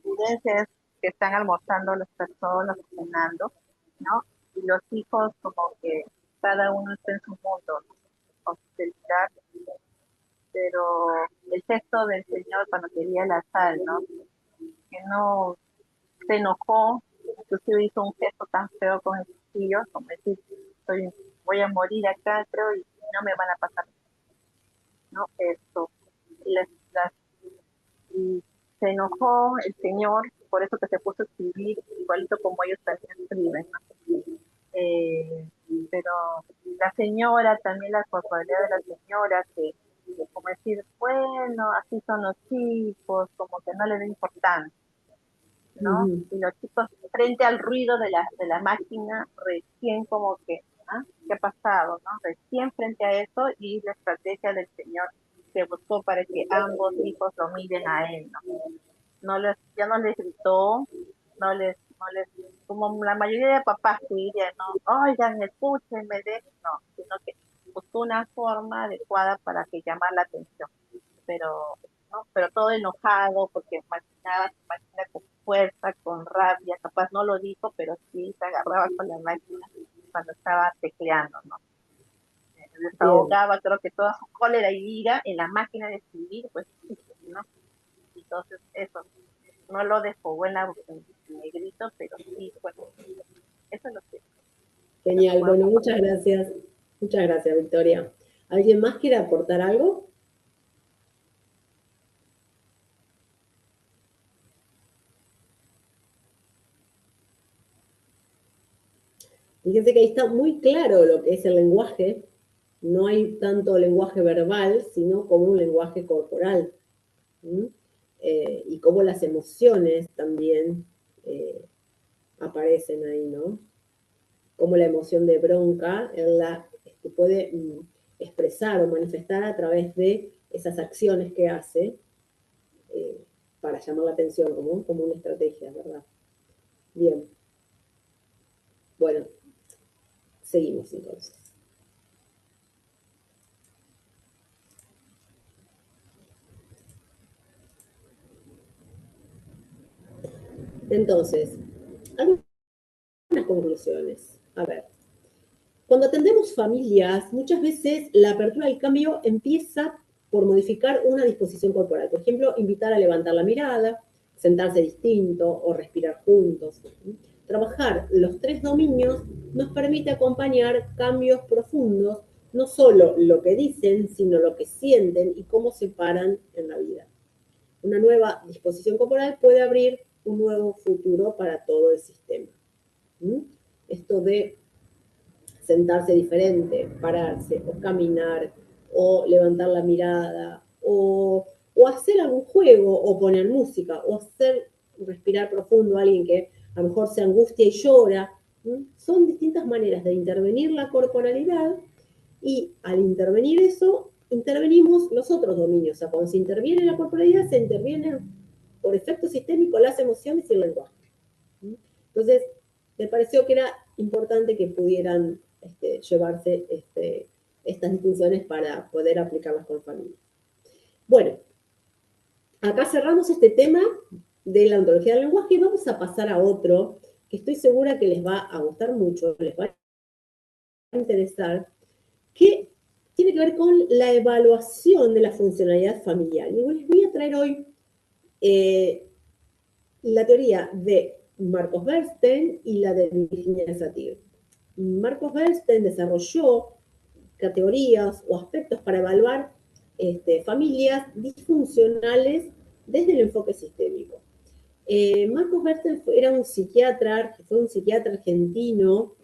evidencia es que están almorzando las personas, cenando, ¿no? Y los hijos como que cada uno está en su mundo, ¿no? Austeridad, pero el gesto del Señor cuando quería la sal, ¿no? Que no se enojó, inclusive hizo un gesto tan feo con el cuchillo, como decir, voy a morir acá, creo, y no me van a pasar, ¿no? Esto. Y y se enojó el señor, por eso que se puso a escribir igualito como ellos también escriben, ¿no? Eh, pero la señora, también la corporalidad de la señora, que como decir, bueno, así son los chicos, como que no le da importancia, ¿no? Ujú. Y los chicos frente al ruido de la máquina, recién como que, ¿ah? ¿Qué ha pasado, no? Recién frente a eso y la estrategia del señor que buscó para que ambos hijos lo miren a él, ¿no? Ya no les gritó, no les, como la mayoría de papás que dirían, no, oigan, escúchenme, no, sino que buscó una forma adecuada para que llamar la atención, pero, ¿no? Pero todo enojado, porque maquinaba su máquina con fuerza, con rabia, capaz no lo dijo, pero sí se agarraba con la máquina cuando estaba tecleando, ¿no? Bien, Desahogaba, creo que toda su cólera y ira en la máquina de escribir, pues, ¿no? Entonces, eso, no lo desfogó en negrito, pero sí, bueno, eso es lo que genial. puedo Bueno, compartir. muchas gracias. Muchas gracias, Victoria. ¿Alguien más quiere aportar algo? Fíjense que ahí está muy claro lo que es el lenguaje. No hay tanto lenguaje verbal, sino como un lenguaje corporal. ¿Mm? Y cómo las emociones también aparecen ahí, ¿no? Como la emoción de bronca, él la puede expresar o manifestar a través de esas acciones que hace para llamar la atención, como una estrategia, ¿verdad? Bien. Bueno, seguimos entonces. Entonces, algunas conclusiones. A ver, cuando atendemos familias, muchas veces la apertura al cambio empieza por modificar una disposición corporal. Por ejemplo, invitar a levantar la mirada, sentarse distinto o respirar juntos. Trabajar los 3 dominios nos permite acompañar cambios profundos, no solo lo que dicen, sino lo que sienten y cómo se paran en la vida. Una nueva disposición corporal puede abrir un nuevo futuro para todo el sistema. Esto de sentarse diferente, pararse, o caminar, o levantar la mirada, o hacer algún juego, o poner música, o hacer respirar profundo a alguien que a lo mejor se angustia y llora. Son distintas maneras de intervenir la corporalidad y al intervenir eso, intervenimos los otros dominios. O sea, cuando se interviene la corporalidad, se intervienen por efecto sistémico las emociones y el lenguaje. Entonces, me pareció que era importante que pudieran llevarse estas distinciones para poder aplicarlas con familias. Bueno, acá cerramos este tema de la ontología del lenguaje y vamos a pasar a otro que estoy segura que les va a gustar mucho, les va a interesar, que tiene que ver con la evaluación de la funcionalidad familiar. Y les voy a traer hoy la teoría de Marcos Bernstein y la de Virginia Satir. Marcos Bernstein desarrolló categorías o aspectos para evaluar familias disfuncionales desde el enfoque sistémico. Marcos Bernstein fue un psiquiatra argentino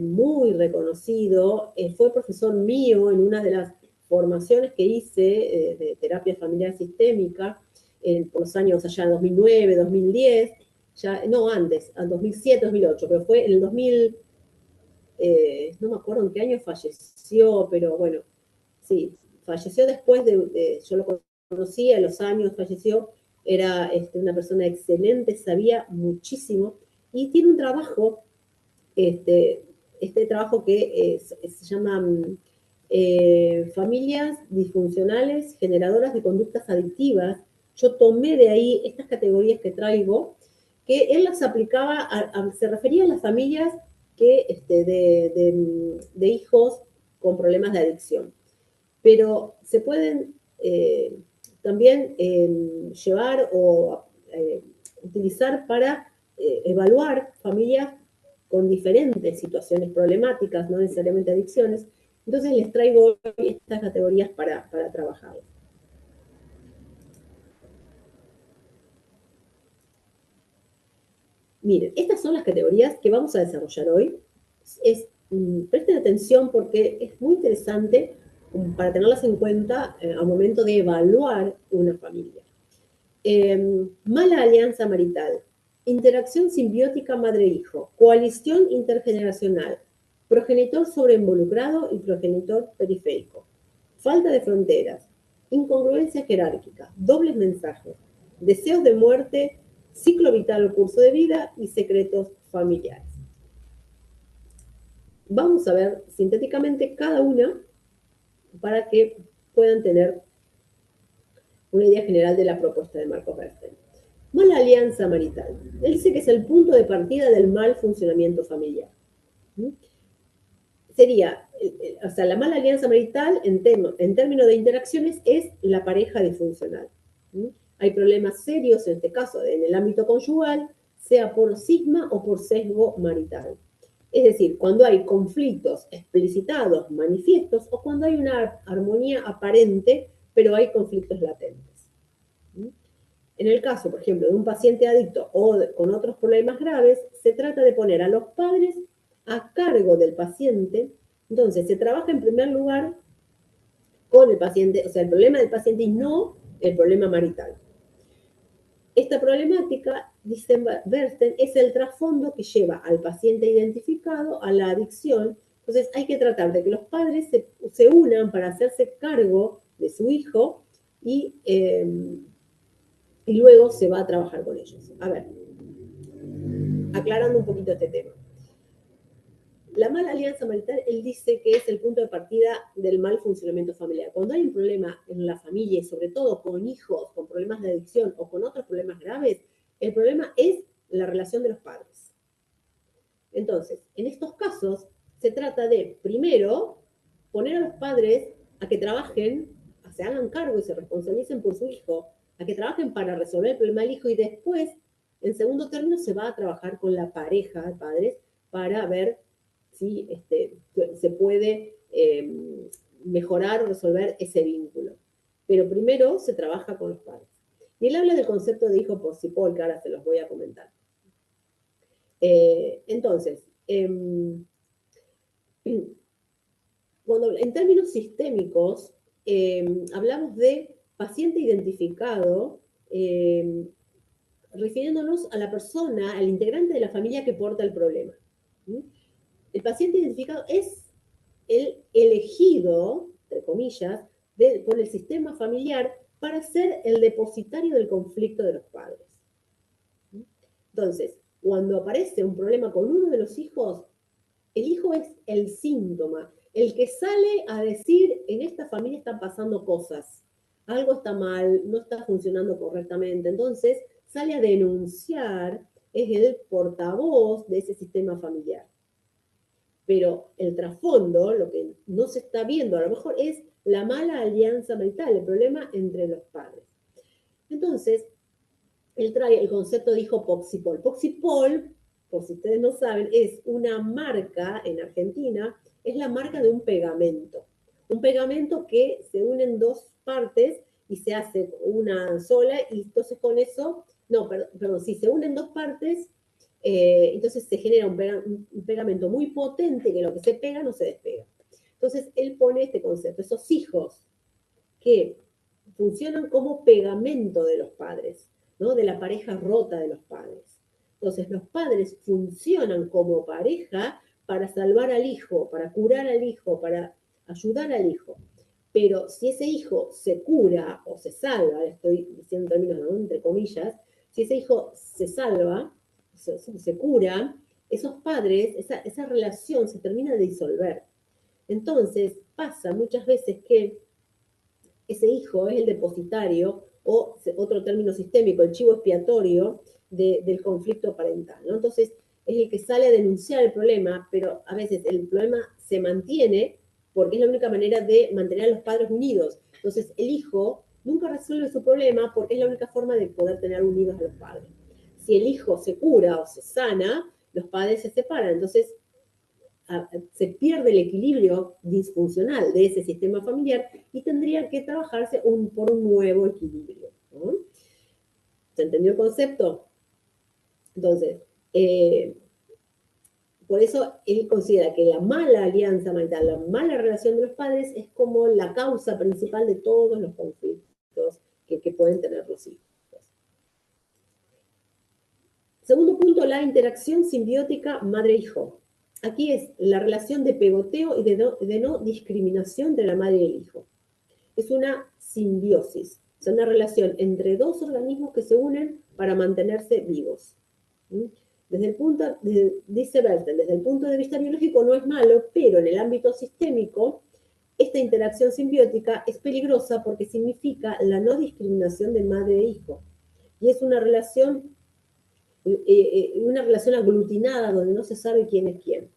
muy reconocido, fue profesor mío en una de las formaciones que hice de terapia familiar sistémica por los años allá 2009, 2010, ya, no antes, en 2007, 2008, pero fue en el 2000, no me acuerdo en qué año falleció, pero bueno, sí, falleció después yo lo conocí, a los años falleció, era una persona excelente, sabía muchísimo, y tiene un trabajo, este trabajo que se llama Familias disfuncionales generadoras de conductas adictivas. Yo tomé de ahí estas categorías que traigo, que él las aplicaba, se refería a las familias que, de hijos con problemas de adicción. Pero se pueden también llevar o utilizar para evaluar familias con diferentes situaciones problemáticas, no necesariamente adicciones. Entonces les traigo estas categorías para trabajar. Miren, estas son las categorías que vamos a desarrollar hoy. Presten atención porque es muy interesante para tenerlas en cuenta al momento de evaluar una familia. Mala alianza marital, interacción simbiótica madre-hijo, coalición intergeneracional, progenitor sobreinvolucrado y progenitor periférico, falta de fronteras, incongruencia jerárquica, dobles mensajes, deseos de muerte, ciclo vital o curso de vida y secretos familiares. Vamos a ver sintéticamente cada una para que puedan tener una idea general de la propuesta de Marcos Bernstein. Mala alianza marital. Él dice que es el punto de partida del mal funcionamiento familiar. Sería, o sea, la mala alianza marital en términos de interacciones es la pareja disfuncional. Hay problemas serios, en este caso, en el ámbito conyugal, sea por cisma o por sesgo marital. Es decir, cuando hay conflictos explicitados, manifiestos, o cuando hay una armonía aparente, pero hay conflictos latentes. En el caso, por ejemplo, de un paciente adicto o con otros problemas graves, se trata de poner a los padres a cargo del paciente. Entonces, se trabaja en primer lugar con el paciente, o sea, el problema del paciente y no el problema marital. Esta problemática, dice Bernstein, es el trasfondo que lleva al paciente identificado a la adicción. Entonces hay que tratar de que los padres se unan para hacerse cargo de su hijo y luego se va a trabajar con ellos. A ver, aclarando un poquito este tema. La mala alianza marital, él dice que es el punto de partida del mal funcionamiento familiar. Cuando hay un problema en la familia, y sobre todo con hijos, con problemas de adicción o con otros problemas graves, el problema es la relación de los padres. Entonces, en estos casos, se trata de, primero, poner a los padres a que trabajen, a se hagan cargo y se responsabilicen por su hijo, a que trabajen para resolver el problema del hijo y después, en segundo término, se va a trabajar con la pareja de padres para ver si se puede mejorar o resolver ese vínculo. Pero primero se trabaja con los padres. Y él habla del concepto de hijo por Cipoll, que ahora se los voy a comentar. Entonces, cuando en términos sistémicos hablamos de paciente identificado, refiriéndonos a la persona, al integrante de la familia que porta el problema. El paciente identificado es el elegido, entre comillas, por el sistema familiar para ser el depositario del conflicto de los padres. Entonces, cuando aparece un problema con uno de los hijos, el hijo es el síntoma, el que sale a decir, en esta familia están pasando cosas, algo está mal, no está funcionando correctamente. Entonces, sale a denunciar, es el portavoz de ese sistema familiar. Pero el trasfondo, lo que no se está viendo a lo mejor, es la mala alianza marital, el problema entre los padres. Entonces, él trae el concepto de hijo Poxipol. Poxipol, por si ustedes no saben, es una marca en Argentina, es la marca de un pegamento. Un pegamento que se une en dos partes y se hace una sola, y entonces con eso, no, perdón, si se unen dos partes, entonces se genera un pegamento muy potente que lo que se pega no se despega. Entonces él pone este concepto, esos hijos que funcionan como pegamento de los padres, ¿no? De la pareja rota de los padres. Entonces los padres funcionan como pareja para salvar al hijo, para curar al hijo, para ayudar al hijo. Pero si ese hijo se cura o se salva, estoy diciendo en términos, ¿no?, entre comillas, si ese hijo se salva, se cura, esos padres, esa relación se termina de disolver. Entonces pasa muchas veces que ese hijo es el depositario, o otro término sistémico, el chivo expiatorio del conflicto parental, ¿no? Entonces es el que sale a denunciar el problema, pero a veces el problema se mantiene porque es la única manera de mantener a los padres unidos. Entonces el hijo nunca resuelve su problema porque es la única forma de poder tener unidos a los padres. Si el hijo se cura o se sana, los padres se separan. Entonces se pierde el equilibrio disfuncional de ese sistema familiar y tendría que trabajarse por un nuevo equilibrio, ¿no? ¿Se entendió el concepto? Entonces, por eso él considera que la mala alianza marital, la mala relación de los padres es como la causa principal de todos los conflictos que pueden tener los hijos. Segundo punto, la interacción simbiótica madre-hijo. Aquí es la relación de pegoteo y de no discriminación entre la madre y el hijo. Es una simbiosis, es una relación entre dos organismos que se unen para mantenerse vivos. Dice Bernstein, desde el punto de vista biológico no es malo, pero en el ámbito sistémico, esta interacción simbiótica es peligrosa porque significa la no discriminación de madre e hijo. Y es una relación aglutinada donde no se sabe quién es quién.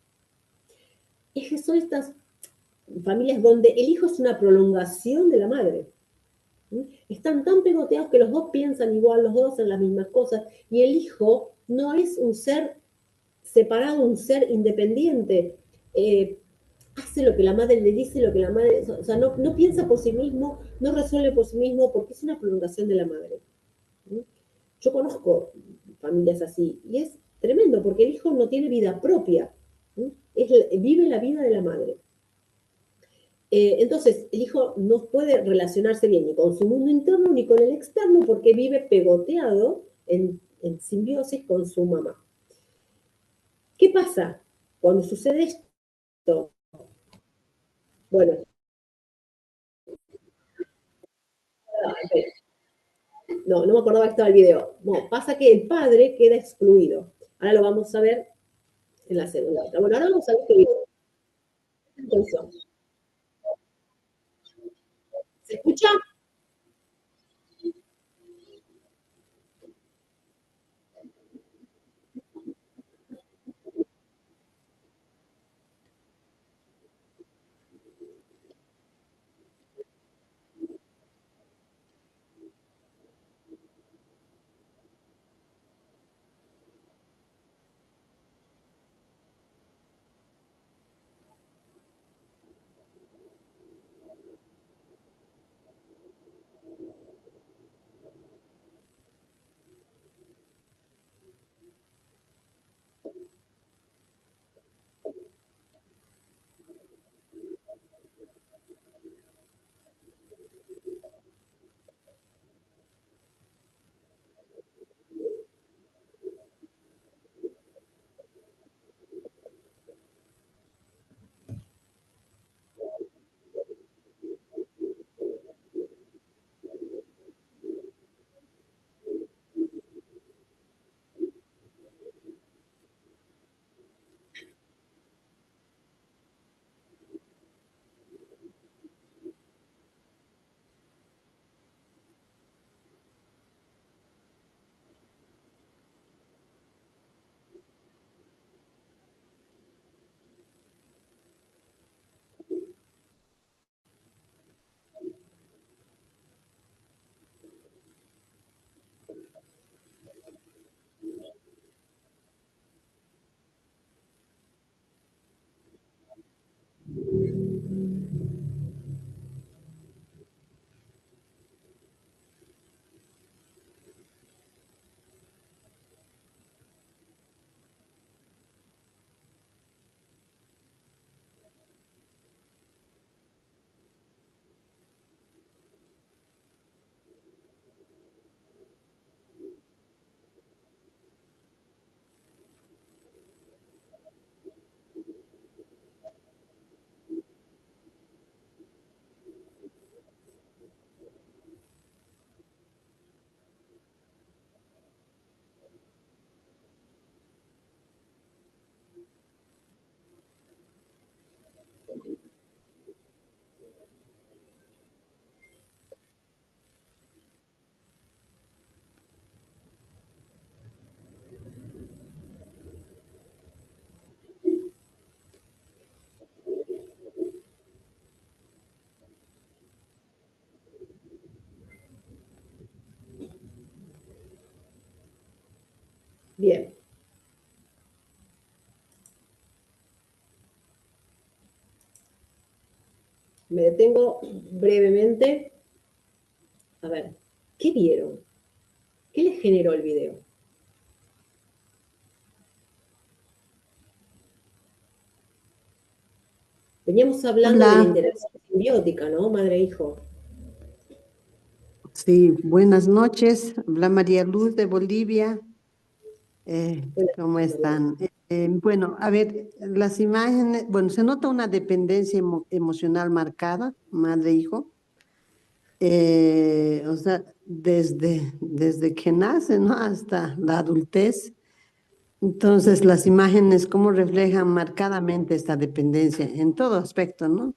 Es que son estas familias donde el hijo es una prolongación de la madre. Están tan pegoteados que los dos piensan igual, los dos hacen las mismas cosas, y el hijo no es un ser separado, un ser independiente. Hace lo que la madre le dice, lo que la madre... O sea, no piensa por sí mismo, no resuelve por sí mismo, porque es una prolongación de la madre. Yo conozco familias así, y es tremendo, porque el hijo no tiene vida propia. Vive la vida de la madre. Entonces, el hijo no puede relacionarse bien ni con su mundo interno ni con el externo porque vive pegoteado en simbiosis con su mamá. ¿Qué pasa cuando sucede esto? Bueno, no me acordaba que estaba el video. No, pasa que el padre queda excluido. Ahora lo vamos a ver en la segunda. Bueno, ahora vamos a ver qué video. Entonces, ¿se escucha? Bien. Me detengo brevemente. A ver, ¿qué vieron? ¿Qué les generó el video? Veníamos hablando de la Hola, interacción simbiótica, ¿no? Madre-hijo. sí, buenas noches. Habla María Luz de Bolivia. Buenas ¿Cómo noches, María. están? Bueno, a ver, las imágenes, bueno, se nota una dependencia emocional marcada, madre-hijo. O sea, desde que nace, ¿no? Hasta la adultez. Entonces, las imágenes, ¿cómo reflejan marcadamente esta dependencia en todo aspecto, ¿no?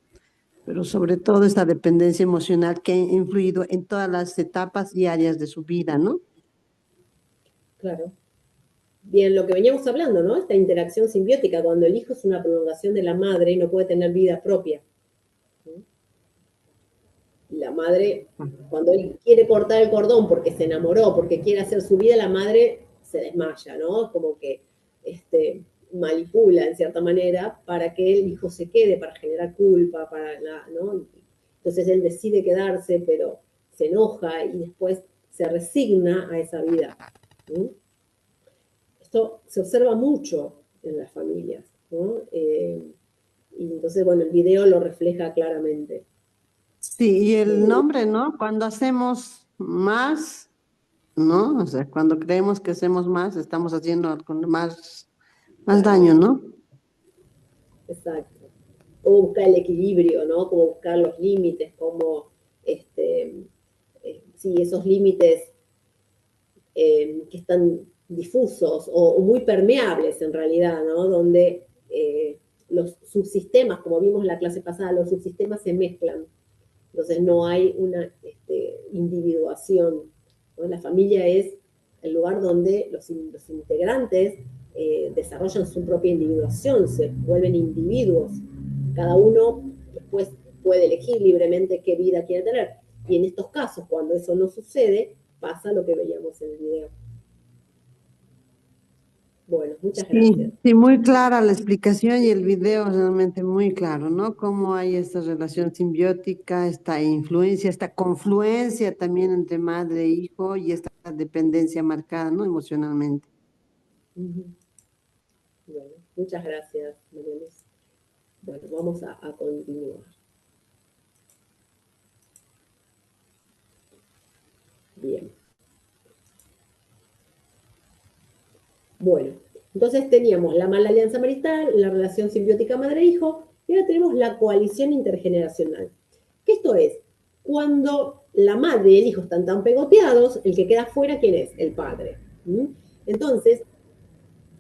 Pero sobre todo esta dependencia emocional que ha influido en todas las etapas y áreas de su vida, ¿no? Claro. Bien, lo que veníamos hablando, ¿no? Esta interacción simbiótica, cuando el hijo es una prolongación de la madre y no puede tener vida propia. Y la madre, cuando él quiere cortar el cordón porque se enamoró, porque quiere hacer su vida, la madre se desmaya, ¿no? Como que manipula en cierta manera para que el hijo se quede, para generar culpa, ¿no? Entonces él decide quedarse, pero se enoja y después se resigna a esa vida. ¿Sí? Esto se observa mucho en las familias, ¿no? Y entonces, bueno, el video lo refleja claramente. Sí, y el nombre, ¿no? Cuando hacemos más, ¿no? O sea, cuando creemos que hacemos más, estamos haciendo con más Claro. daño, ¿no? Exacto. Cómo buscar el equilibrio, ¿no? Cómo buscar los límites, cómo, sí, esos límites que están difusos o muy permeables en realidad, ¿no? Donde los subsistemas, como vimos en la clase pasada, los subsistemas se mezclan. Entonces no hay una individuación, ¿no? La familia es el lugar donde los integrantes desarrollan su propia individuación, se vuelven individuos. Cada uno después puede elegir libremente qué vida quiere tener. Y en estos casos, cuando eso no sucede, pasa lo que veíamos en el video. Bueno, muchas gracias. Sí, muy clara la explicación y el video realmente muy claro, ¿no? Cómo hay esta relación simbiótica, esta influencia, esta confluencia también entre madre e hijo y esta dependencia marcada, ¿no? Emocionalmente. Bueno, muchas gracias, María Luz. Bueno, vamos a continuar. Bien. Bueno, entonces teníamos la mala alianza marital, la relación simbiótica madre-hijo, y ahora tenemos la coalición intergeneracional. ¿Qué esto es? Cuando la madre y el hijo están tan pegoteados, el que queda fuera, ¿quién es? El padre. Entonces,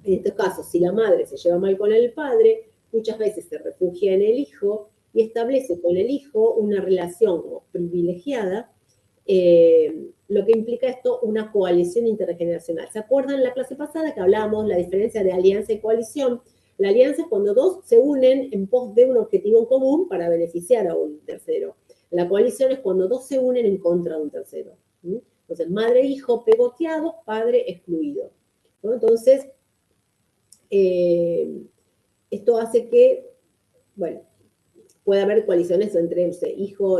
en estos casos, si la madre se lleva mal con el padre, muchas veces se refugia en el hijo y establece con el hijo una relación como privilegiada, lo que implica esto una coalición intergeneracional. ¿Se acuerdan en la clase pasada que hablábamos la diferencia de alianza y coalición? La alianza es cuando dos se unen en pos de un objetivo en común para beneficiar a un tercero. La coalición es cuando dos se unen en contra de un tercero. Entonces, madre e hijo pegoteados, padre excluido, ¿no? Entonces, esto hace que, bueno, puede haber coaliciones entre hijo,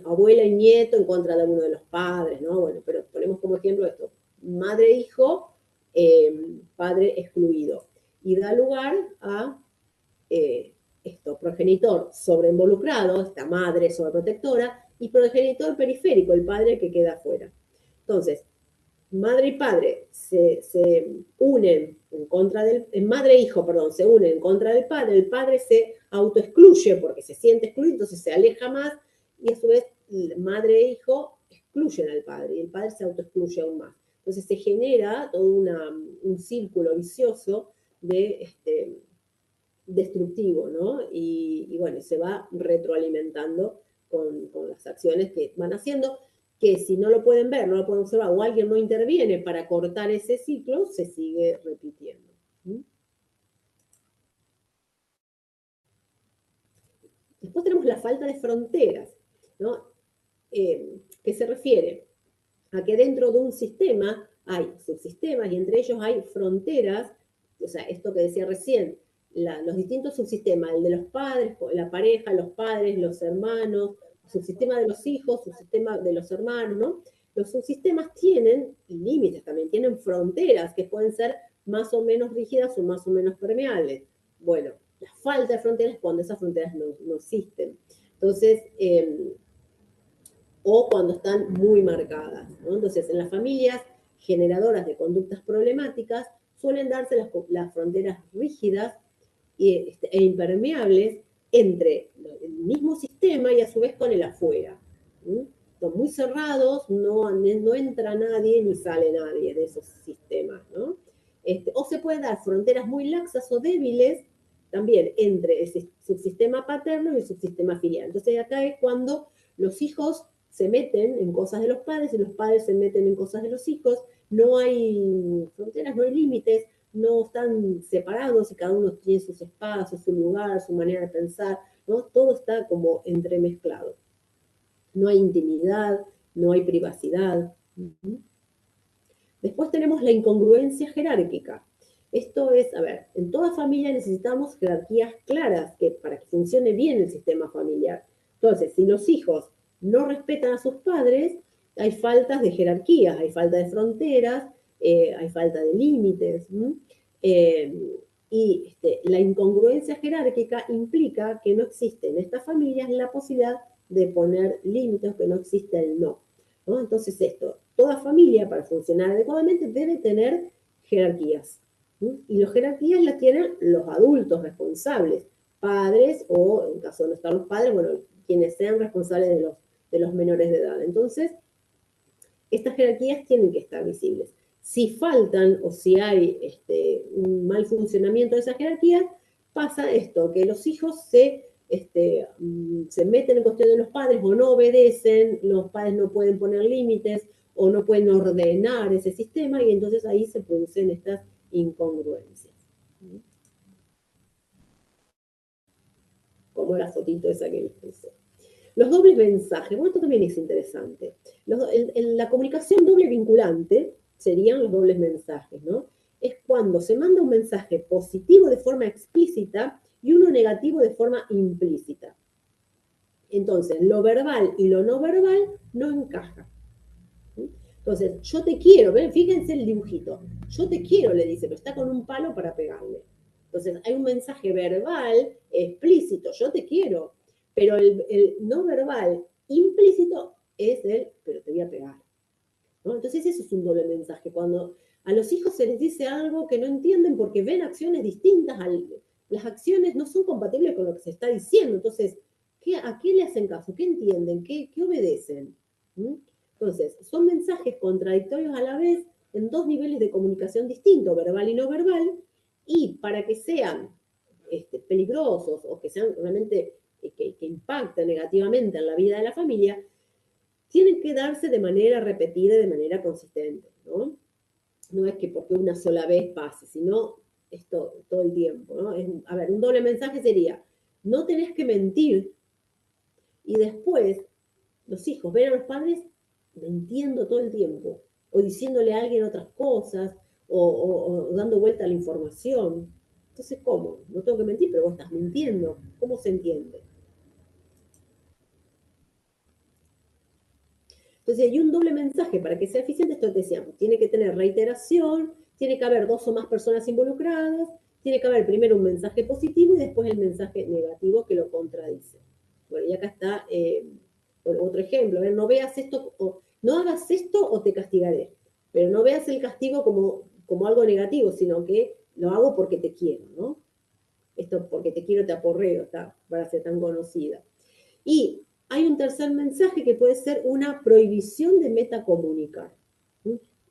abuela y nieto en contra de uno de los padres, ¿no? Bueno, pero ponemos como ejemplo esto, madre e hijo, padre excluido. Y da lugar a esto, progenitor sobreinvolucrado, esta madre sobreprotectora, y progenitor periférico, el padre que queda afuera. Entonces, madre y padre se unen en contra del, madre e hijo, perdón, se unen en contra del padre, el padre se autoexcluye porque se siente excluido, entonces se aleja más, y a su vez madre e hijo excluyen al padre, y el padre se autoexcluye aún más. Entonces se genera todo un círculo vicioso de destructivo, ¿no? Y bueno, se va retroalimentando con las acciones que van haciendo, que si no lo pueden ver, no lo pueden observar, o alguien no interviene para cortar ese ciclo, se sigue repitiendo. Después tenemos la falta de fronteras, ¿no? Que se refiere a que dentro de un sistema hay subsistemas y entre ellos hay fronteras, o sea, esto que decía recién, los distintos subsistemas, el de los padres, la pareja, los padres, los hermanos, subsistema de los hijos, subsistema de los hermanos, ¿no? Los subsistemas tienen límites también, tienen fronteras que pueden ser más o menos rígidas o más o menos permeables. Bueno, la falta de fronteras es cuando esas fronteras no existen. Entonces, o cuando están muy marcadas, ¿no? Entonces, en las familias generadoras de conductas problemáticas suelen darse las fronteras rígidas e impermeables entre el mismo sistema y a su vez con el afuera. Son muy cerrados, no entra nadie ni sale nadie de esos sistemas, ¿no? O se pueden dar fronteras muy laxas o débiles también entre el subsistema paterno y el subsistema filial. Entonces acá es cuando los hijos se meten en cosas de los padres y los padres se meten en cosas de los hijos, no hay fronteras, no hay límites, no están separados y cada uno tiene sus espacios, su lugar, su manera de pensar, ¿no? Todo está como entremezclado. No hay intimidad, no hay privacidad. Después tenemos la incongruencia jerárquica. Esto es, a ver, en toda familia necesitamos jerarquías claras para que funcione bien el sistema familiar. Entonces, si los hijos no respetan a sus padres, hay faltas de jerarquías, hay falta de fronteras, hay falta de límites. Y la incongruencia jerárquica implica que no existe en estas familias la posibilidad de poner límites, que no existe el no. Entonces esto, toda familia, para funcionar adecuadamente, debe tener jerarquías. Y las jerarquías las tienen los adultos responsables, padres o, en caso de no estar los padres, bueno, quienes sean responsables de los menores de edad. Entonces, estas jerarquías tienen que estar visibles. Si faltan o si hay un mal funcionamiento de esas jerarquías, pasa esto, que los hijos se meten en cuestión de los padres o no obedecen, los padres no pueden poner límites o no pueden ordenar ese sistema y entonces ahí se producen estas incongruencias. Como la fotito esa que les puse. Los dobles mensajes, bueno, esto también es interesante. La comunicación doble vinculante serían los dobles mensajes, ¿no? Es cuando se manda un mensaje positivo de forma explícita y uno negativo de forma implícita. Entonces, lo verbal y lo no verbal no encajan. Entonces, yo te quiero, ¿ven? Fíjense el dibujito. Yo te quiero, le dice, pero está con un palo para pegarle. Entonces, hay un mensaje verbal explícito, yo te quiero, pero el no verbal implícito es el, pero te voy a pegar, ¿no? Entonces, eso es un doble mensaje. Cuando a los hijos se les dice algo que no entienden porque ven acciones distintas, las acciones no son compatibles con lo que se está diciendo. Entonces, ¿a qué le hacen caso? ¿Qué entienden? ¿Qué obedecen? Entonces, son mensajes contradictorios a la vez en dos niveles de comunicación distintos, verbal y no verbal, y para que sean peligrosos o que sean realmente que impacten negativamente en la vida de la familia, tienen que darse de manera repetida y de manera consistente, ¿no? No es que porque una sola vez pase, sino esto todo el tiempo, ¿no? A ver, un doble mensaje sería, no tenés que mentir, y después los hijos ven a los padres mintiendo todo el tiempo, o diciéndole a alguien otras cosas, o dando vuelta a la información. Entonces, ¿cómo? No tengo que mentir, pero vos estás mintiendo. ¿Cómo se entiende? Entonces, hay un doble mensaje para que sea eficiente, esto que decíamos, tiene que tener reiteración, tiene que haber dos o más personas involucradas, tiene que haber primero un mensaje positivo y después el mensaje negativo que lo contradice. Bueno, y acá está otro ejemplo, no veas esto, no hagas esto o te castigaré, pero no veas el castigo como algo negativo, sino que lo hago porque te quiero, ¿no? Esto porque te quiero te aporreo, para ser tan conocida. Y hay un tercer mensaje que puede ser una prohibición de metacomunicar,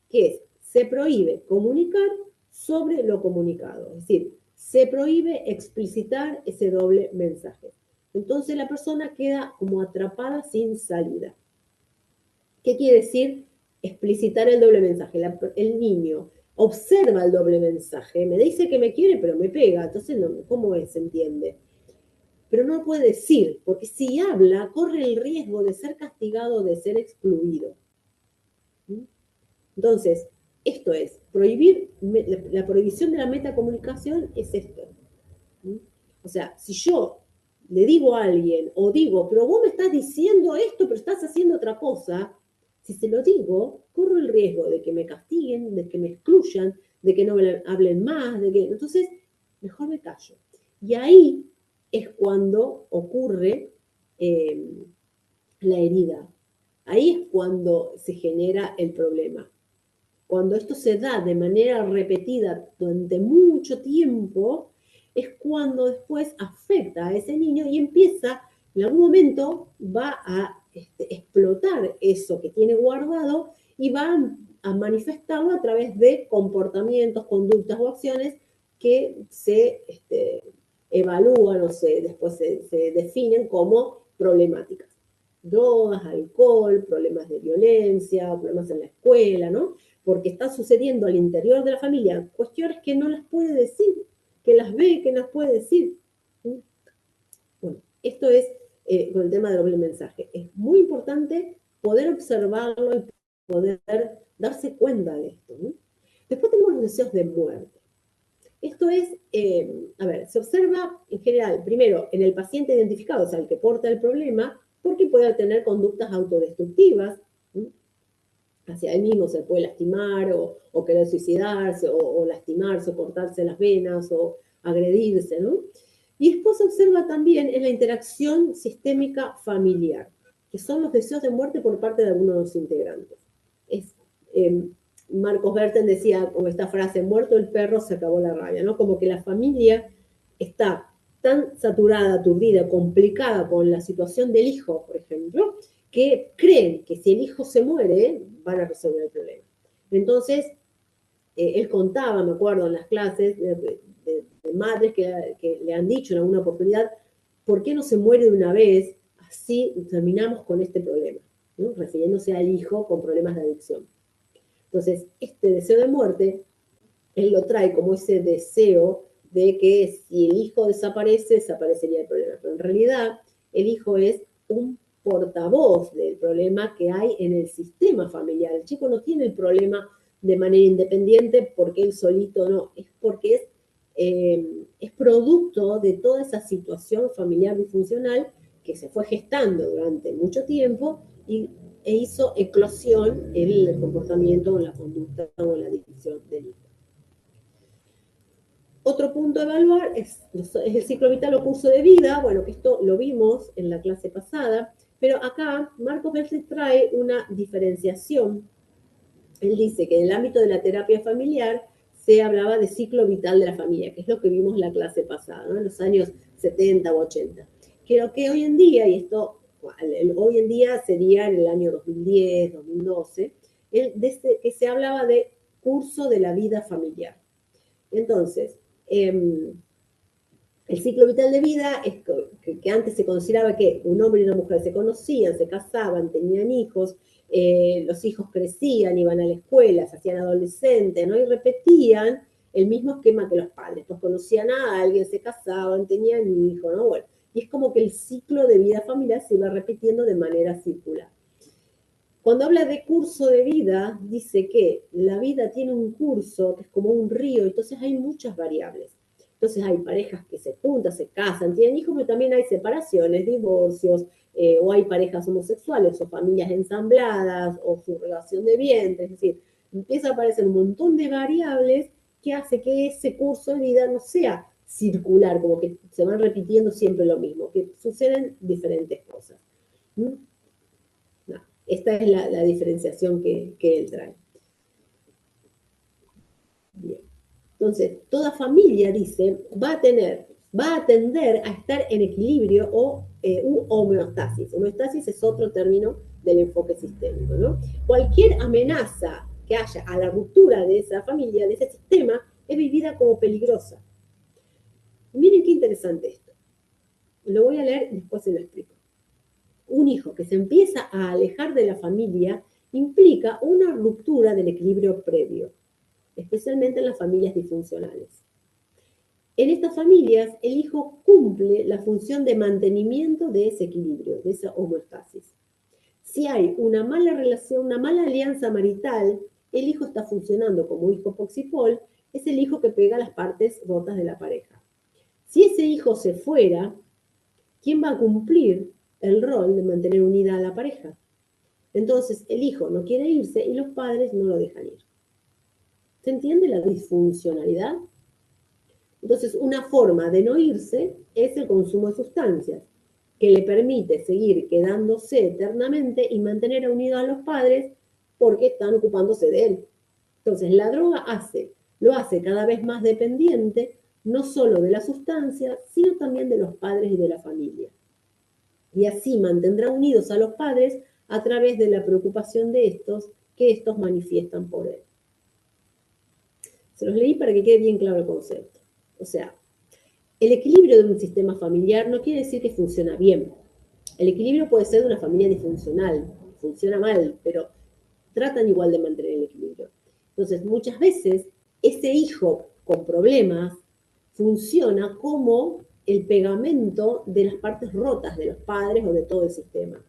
que es, se prohíbe comunicar sobre lo comunicado, es decir, se prohíbe explicitar ese doble mensaje. Entonces la persona queda como atrapada sin salida. ¿Qué quiere decir explicitar el doble mensaje? El niño observa el doble mensaje, me dice que me quiere, pero me pega, entonces ¿cómo se entiende? Pero no lo puede decir, porque si habla, corre el riesgo de ser castigado, de ser excluido. Entonces, esto es, la prohibición de la metacomunicación es esto. O sea, si yo le digo a alguien, o digo, pero vos me estás diciendo esto, pero estás haciendo otra cosa, si se lo digo, corro el riesgo de que me castiguen, de que me excluyan, de que no me hablen más, entonces, mejor me callo. Y ahí es cuando ocurre la herida. Ahí es cuando se genera el problema. Cuando esto se da de manera repetida durante mucho tiempo, es cuando después afecta a ese niño y empieza, en algún momento, va a explotar eso que tiene guardado y va a manifestarlo a través de comportamientos, conductas o acciones que se evalúan o después se definen como problemáticas. Drogas, alcohol, problemas de violencia, problemas en la escuela, ¿no? Porque está sucediendo al interior de la familia cuestiones que no las puede decir, que las ve, que no las puede decir. Bueno, esto es con el tema del doble mensaje. Es muy importante poder observarlo y poder darse cuenta de esto, ¿no? Después tenemos los deseos de muerte. Esto es, se observa en general, primero, en el paciente identificado, o sea, el que porta el problema, porque puede tener conductas autodestructivas, hacia él mismo se puede lastimar, o querer suicidarse, o lastimarse, o cortarse las venas, o agredirse, ¿no? Y después se observa también en la interacción sistémica familiar, que son los deseos de muerte por parte de algunos de los integrantes. Es Marcos Berten decía, como esta frase, muerto el perro, se acabó la rabia, ¿no? Como que la familia está tan saturada, aturdida, complicada con la situación del hijo, por ejemplo, que creen que si el hijo se muere, van a resolver el problema. Entonces, él contaba, me acuerdo, en las clases de madres que le han dicho en alguna oportunidad, ¿por qué no se muere de una vez? Así terminamos con este problema, ¿no? Refiriéndose al hijo con problemas de adicción. Entonces, este deseo de muerte, él lo trae como ese deseo de que si el hijo desaparece, desaparecería el problema. Pero en realidad, el hijo es un portavoz del problema que hay en el sistema familiar. El chico no tiene el problema de manera independiente porque él solito no, es porque es producto de toda esa situación familiar disfuncional que se fue gestando durante mucho tiempo e hizo eclosión en el comportamiento o en la conducta o en la adicción del hijo. Otro punto a evaluar es el ciclo vital o curso de vida. Bueno, que esto lo vimos en la clase pasada, pero acá Marcos Bertes trae una diferenciación. Él dice que en el ámbito de la terapia familiar se hablaba de ciclo vital de la familia, que es lo que vimos en la clase pasada, ¿no? En los años 70 o 80. Creo que hoy en día, y esto hoy en día sería en el año 2010, 2012, que se hablaba de curso de la vida familiar. Entonces, el ciclo vital de vida es que antes se consideraba que un hombre y una mujer se conocían, se casaban, tenían hijos, los hijos crecían, iban a la escuela, se hacían adolescentes, ¿no? Y repetían el mismo esquema que los padres. Pues conocían a alguien, se casaban, tenían hijos, ¿no? Bueno, y es como que el ciclo de vida familiar se iba repitiendo de manera circular. Cuando habla de curso de vida, dice que la vida tiene un curso que es como un río, entonces hay muchas variables. Entonces hay parejas que se juntan, se casan, tienen hijos, pero también hay separaciones, divorcios, o hay parejas homosexuales, o familias ensambladas, o subrogación de vientre, es decir, empieza a aparecer un montón de variables que hace que ese curso de vida no sea circular, como que se van repitiendo siempre lo mismo, que suceden diferentes cosas. ¿Mm? No, esta es la diferenciación que él trae. Bien. Entonces, toda familia, dice, va a tender a estar en equilibrio o homeostasis. Homeostasis es otro término del enfoque sistémico, ¿no? Cualquier amenaza que haya a la ruptura de esa familia, de ese sistema, es vivida como peligrosa. Miren qué interesante esto. Lo voy a leer y después se lo explico. Un hijo que se empieza a alejar de la familia implica una ruptura del equilibrio previo, especialmente en las familias disfuncionales. En estas familias, el hijo cumple la función de mantenimiento de ese equilibrio, de esa homeostasis. Si hay una mala relación, una mala alianza marital, el hijo está funcionando como hijo poxipol, es el hijo que pega las partes rotas de la pareja. Si ese hijo se fuera, ¿quién va a cumplir el rol de mantener unida a la pareja? Entonces, el hijo no quiere irse y los padres no lo dejan ir. ¿Se entiende la disfuncionalidad? Entonces, una forma de no irse es el consumo de sustancias, que le permite seguir quedándose eternamente y mantener unido a los padres porque están ocupándose de él. Entonces, la droga lo hace cada vez más dependiente, no solo de la sustancia, sino también de los padres y de la familia. Y así mantendrá unidos a los padres a través de la preocupación de estos, que estos manifiestan por él. Se los leí para que quede bien claro el concepto. O sea, el equilibrio de un sistema familiar no quiere decir que funciona bien. El equilibrio puede ser de una familia disfuncional, funciona mal, pero tratan igual de mantener el equilibrio. Entonces, muchas veces, ese hijo con problemas funciona como el pegamento de las partes rotas de los padres o de todo el sistema.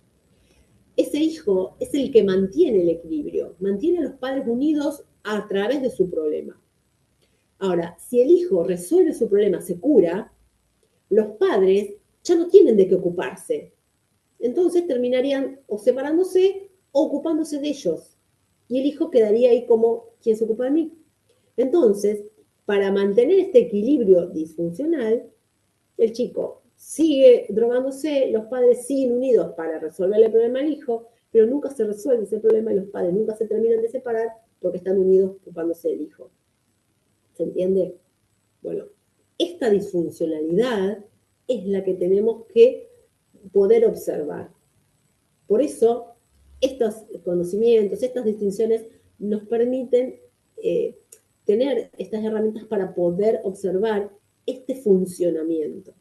Ese hijo es el que mantiene el equilibrio, mantiene a los padres unidos a través de su problema. Ahora, si el hijo resuelve su problema, se cura, los padres ya no tienen de qué ocuparse. Entonces terminarían o separándose o ocupándose de ellos. Y el hijo quedaría ahí como, ¿quién se ocupa de mí? Entonces, para mantener este equilibrio disfuncional, el chico sigue drogándose, los padres siguen unidos para resolver el problema al hijo, pero nunca se resuelve ese problema y los padres nunca se terminan de separar porque están unidos ocupándose del hijo. ¿Se entiende? Bueno, esta disfuncionalidad es la que tenemos que poder observar. Por eso, estos conocimientos, estas distinciones nos permiten tener estas herramientas para poder observar este funcionamiento.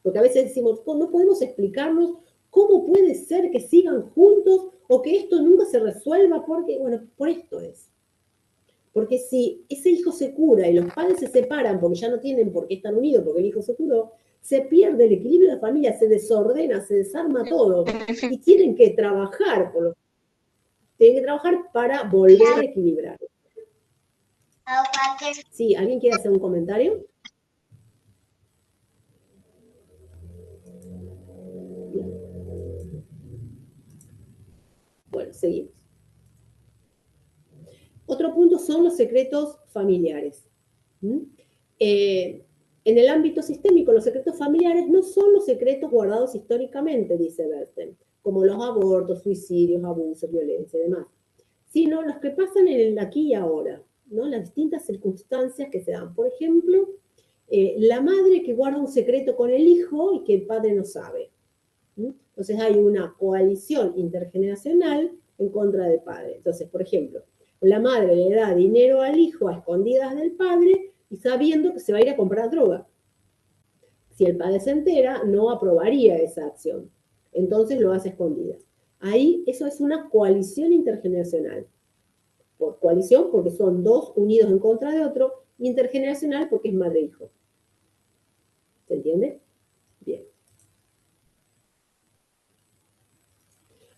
Porque a veces decimos, no podemos explicarnos cómo puede ser que sigan juntos o que esto nunca se resuelva porque, bueno, por esto es. Porque si ese hijo se cura y los padres se separan porque ya no tienen por qué estar unidos, porque el hijo se curó, se pierde el equilibrio de la familia, se desordena, se desarma todo. Y tienen que trabajar, para volver a equilibrar. Sí, ¿alguien quiere hacer un comentario? Bueno, seguimos. Otro punto son los secretos familiares. En el ámbito sistémico, los secretos familiares no son los secretos guardados históricamente, dice Bernstein, como los abortos, suicidios, abusos, violencia y demás, sino los que pasan en el aquí y ahora, ¿no? Las distintas circunstancias que se dan. Por ejemplo, la madre que guarda un secreto con el hijo y que el padre no sabe. Entonces hay una coalición intergeneracional en contra del padre. Entonces, por ejemplo, la madre le da dinero al hijo a escondidas del padre y sabiendo que se va a ir a comprar droga. Si el padre se entera, no aprobaría esa acción. Entonces lo hace a escondidas. Ahí eso es una coalición intergeneracional. Por coalición porque son dos unidos en contra de otro, intergeneracional porque es madre e hijo. ¿Se entiende? Bien.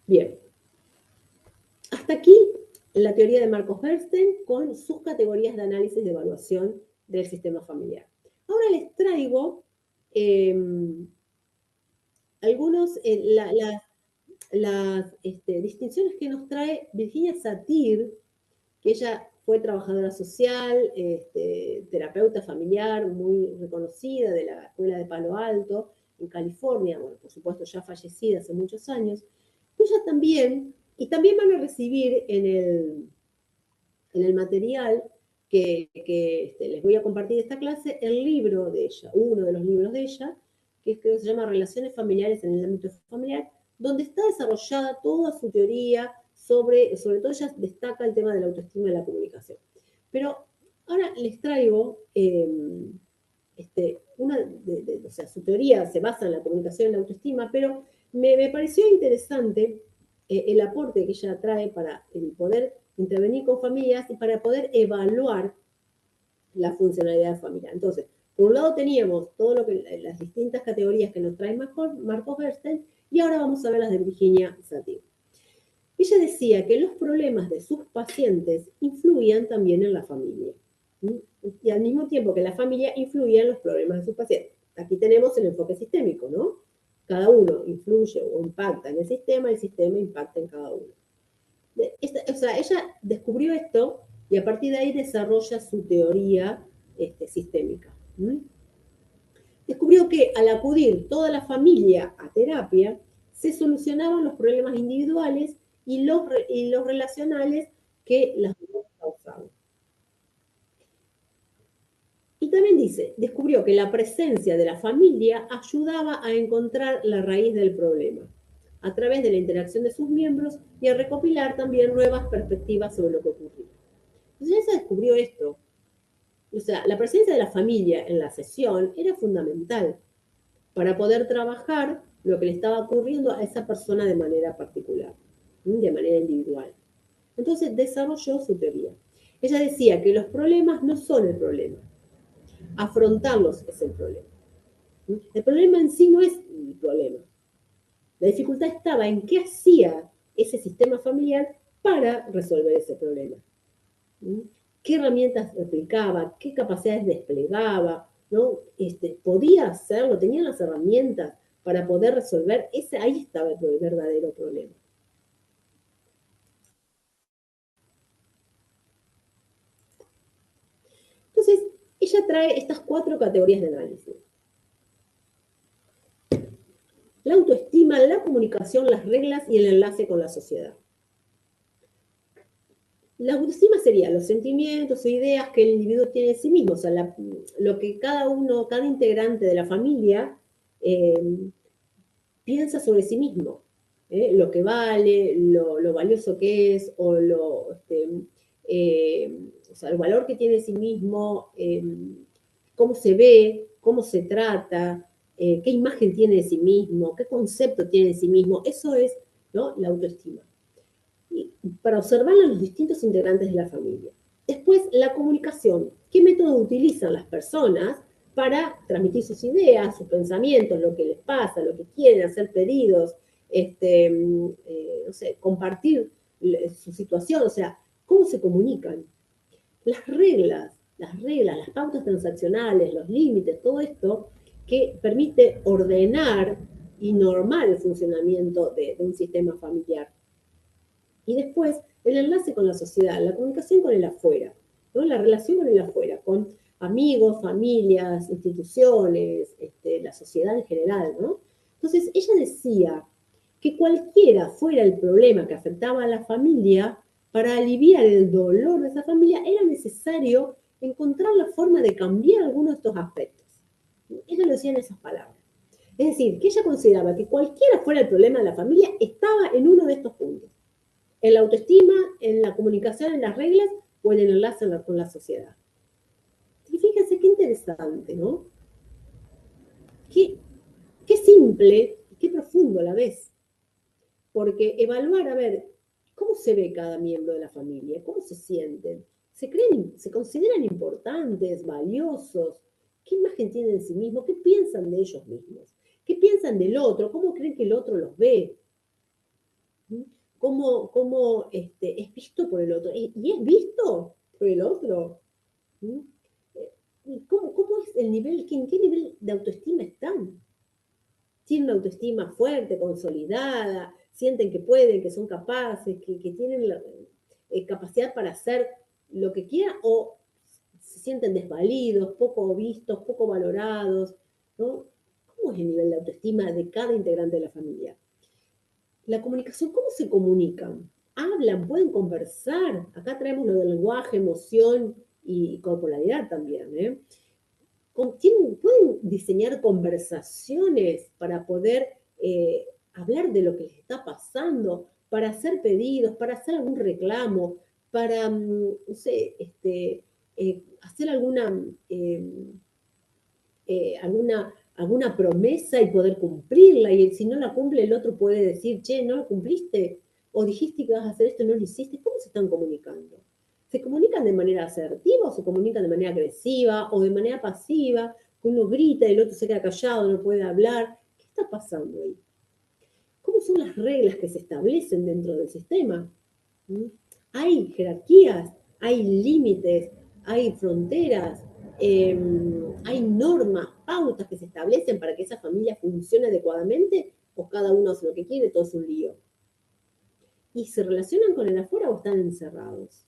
Bien. Hasta aquí la teoría de Marcos Bernstein con sus categorías de análisis de evaluación del sistema familiar. Ahora les traigo algunos, las distinciones que nos trae Virginia Satir, que ella fue trabajadora social, terapeuta familiar, muy reconocida de la Escuela de Palo Alto, en California, bueno, por supuesto ya fallecida hace muchos años. Ella también, y también van a recibir en el material que les voy a compartir de esta clase, el libro de ella, uno de los libros de ella, que creo que se llama Relaciones familiares en el ámbito familiar, donde está desarrollada toda su teoría sobre todo ella destaca el tema de la autoestima y la comunicación. Pero ahora les traigo o sea, su teoría se basa en la comunicación y la autoestima, pero me pareció interesante el aporte que ella trae para el poder intervenir con familias y para poder evaluar la funcionalidad familiar. Entonces, por un lado teníamos todo lo que las distintas categorías que nos trae Marcos Bernstein, y ahora vamos a ver las de Virginia Satir. Ella decía que los problemas de sus pacientes influían también en la familia. Y al mismo tiempo que la familia influía en los problemas de sus pacientes. Aquí tenemos el enfoque sistémico, ¿no? Cada uno influye o impacta en el sistema impacta en cada uno. O sea, ella descubrió esto y a partir de ahí desarrolla su teoría sistémica. Descubrió que al acudir toda la familia a terapia, se solucionaban los problemas individuales y los relacionales que las dos causaban. Y también descubrió que la presencia de la familia ayudaba a encontrar la raíz del problema, a través de la interacción de sus miembros y a recopilar también nuevas perspectivas sobre lo que ocurría. Entonces ella descubrió esto. O sea, la presencia de la familia en la sesión era fundamental para poder trabajar lo que le estaba ocurriendo a esa persona de manera particular, de manera individual. Entonces desarrolló su teoría. Ella decía que los problemas no son el problema, afrontarlos es el problema. El problema en sí no es el problema. La dificultad estaba en qué hacía ese sistema familiar para resolver ese problema. ¿Qué herramientas aplicaba? ¿Qué capacidades desplegaba? ¿No? ¿Podía hacerlo? ¿Tenía las herramientas para poder resolver? Ahí estaba el verdadero problema. Entonces, ella trae estas 4 categorías de análisis. la autoestima, la comunicación, las reglas y el enlace con la sociedad. La autoestima sería los sentimientos o ideas que el individuo tiene de sí mismo, o sea, lo que cada integrante de la familia piensa sobre sí mismo, lo que vale, lo valioso que es, o sea, el valor que tiene de sí mismo, cómo se ve, cómo se trata, qué imagen tiene de sí mismo, qué concepto tiene de sí mismo. Eso es, ¿no?, la autoestima. Y para observarla en los distintos integrantes de la familia. Después, la comunicación. ¿Qué método utilizan las personas para transmitir sus ideas, sus pensamientos, lo que les pasa, lo que quieren, hacer pedidos, no sé, compartir su situación? O sea, ¿cómo se comunican? Las reglas, las pautas transaccionales, los límites, todo esto que permite ordenar y normar el funcionamiento de un sistema familiar. Y después, el enlace con la sociedad, la comunicación con el afuera, ¿no? La relación con el afuera, con amigos, familias, instituciones, la sociedad en general, ¿no? Entonces, ella decía que cualquiera fuera el problema que afectaba a la familia, para aliviar el dolor de esa familia, era necesario encontrar la forma de cambiar algunos de estos aspectos. Ella lo decía en esas palabras. Es decir, que ella consideraba que cualquiera fuera el problema de la familia, estaba en uno de estos puntos. En la autoestima, en la comunicación, en las reglas, o en el enlace con la sociedad. Y fíjense qué interesante, ¿no? Qué simple, qué profundo a la vez. Porque evaluar, a ver, ¿cómo se ve cada miembro de la familia? ¿Cómo se sienten? ¿Se consideran importantes, valiosos? ¿Qué imagen tienen de sí mismos? ¿Qué piensan de ellos mismos? ¿Qué piensan del otro? ¿Cómo creen que el otro los ve? ¿Cómo es visto por el otro? ¿Y es visto por el otro? ¿Cómo es el nivel? ¿En qué nivel de autoestima están? ¿Tienen una autoestima fuerte, consolidada? ¿Sienten que pueden, que son capaces, que tienen la capacidad para hacer lo que quieran? ¿O se sienten desvalidos, poco vistos, poco valorados, ¿no? ¿Cómo es el nivel de autoestima de cada integrante de la familia? La comunicación, ¿cómo se comunican? Hablan, pueden conversar. Acá traemos lo del lenguaje, emoción y corporalidad también. Pueden diseñar conversaciones para poder hablar de lo que les está pasando, para hacer pedidos, para hacer algún reclamo, para, no sé, hacer alguna promesa y poder cumplirla, y si no la cumple el otro puede decir, che, no la cumpliste, o dijiste que vas a hacer esto y no lo hiciste. ¿Cómo se están comunicando? ¿Se comunican de manera asertiva o se comunican de manera agresiva o de manera pasiva? Que uno grita y el otro se queda callado, no puede hablar. ¿Qué está pasando ahí? ¿Cómo son las reglas que se establecen dentro del sistema? ¿Hay jerarquías? ¿Hay límites? ¿Hay fronteras? ¿Hay normas, pautas que se establecen para que esa familia funcione adecuadamente? ¿O cada uno hace lo que quiere, todo es un lío? ¿Y se relacionan con el afuera o están encerrados?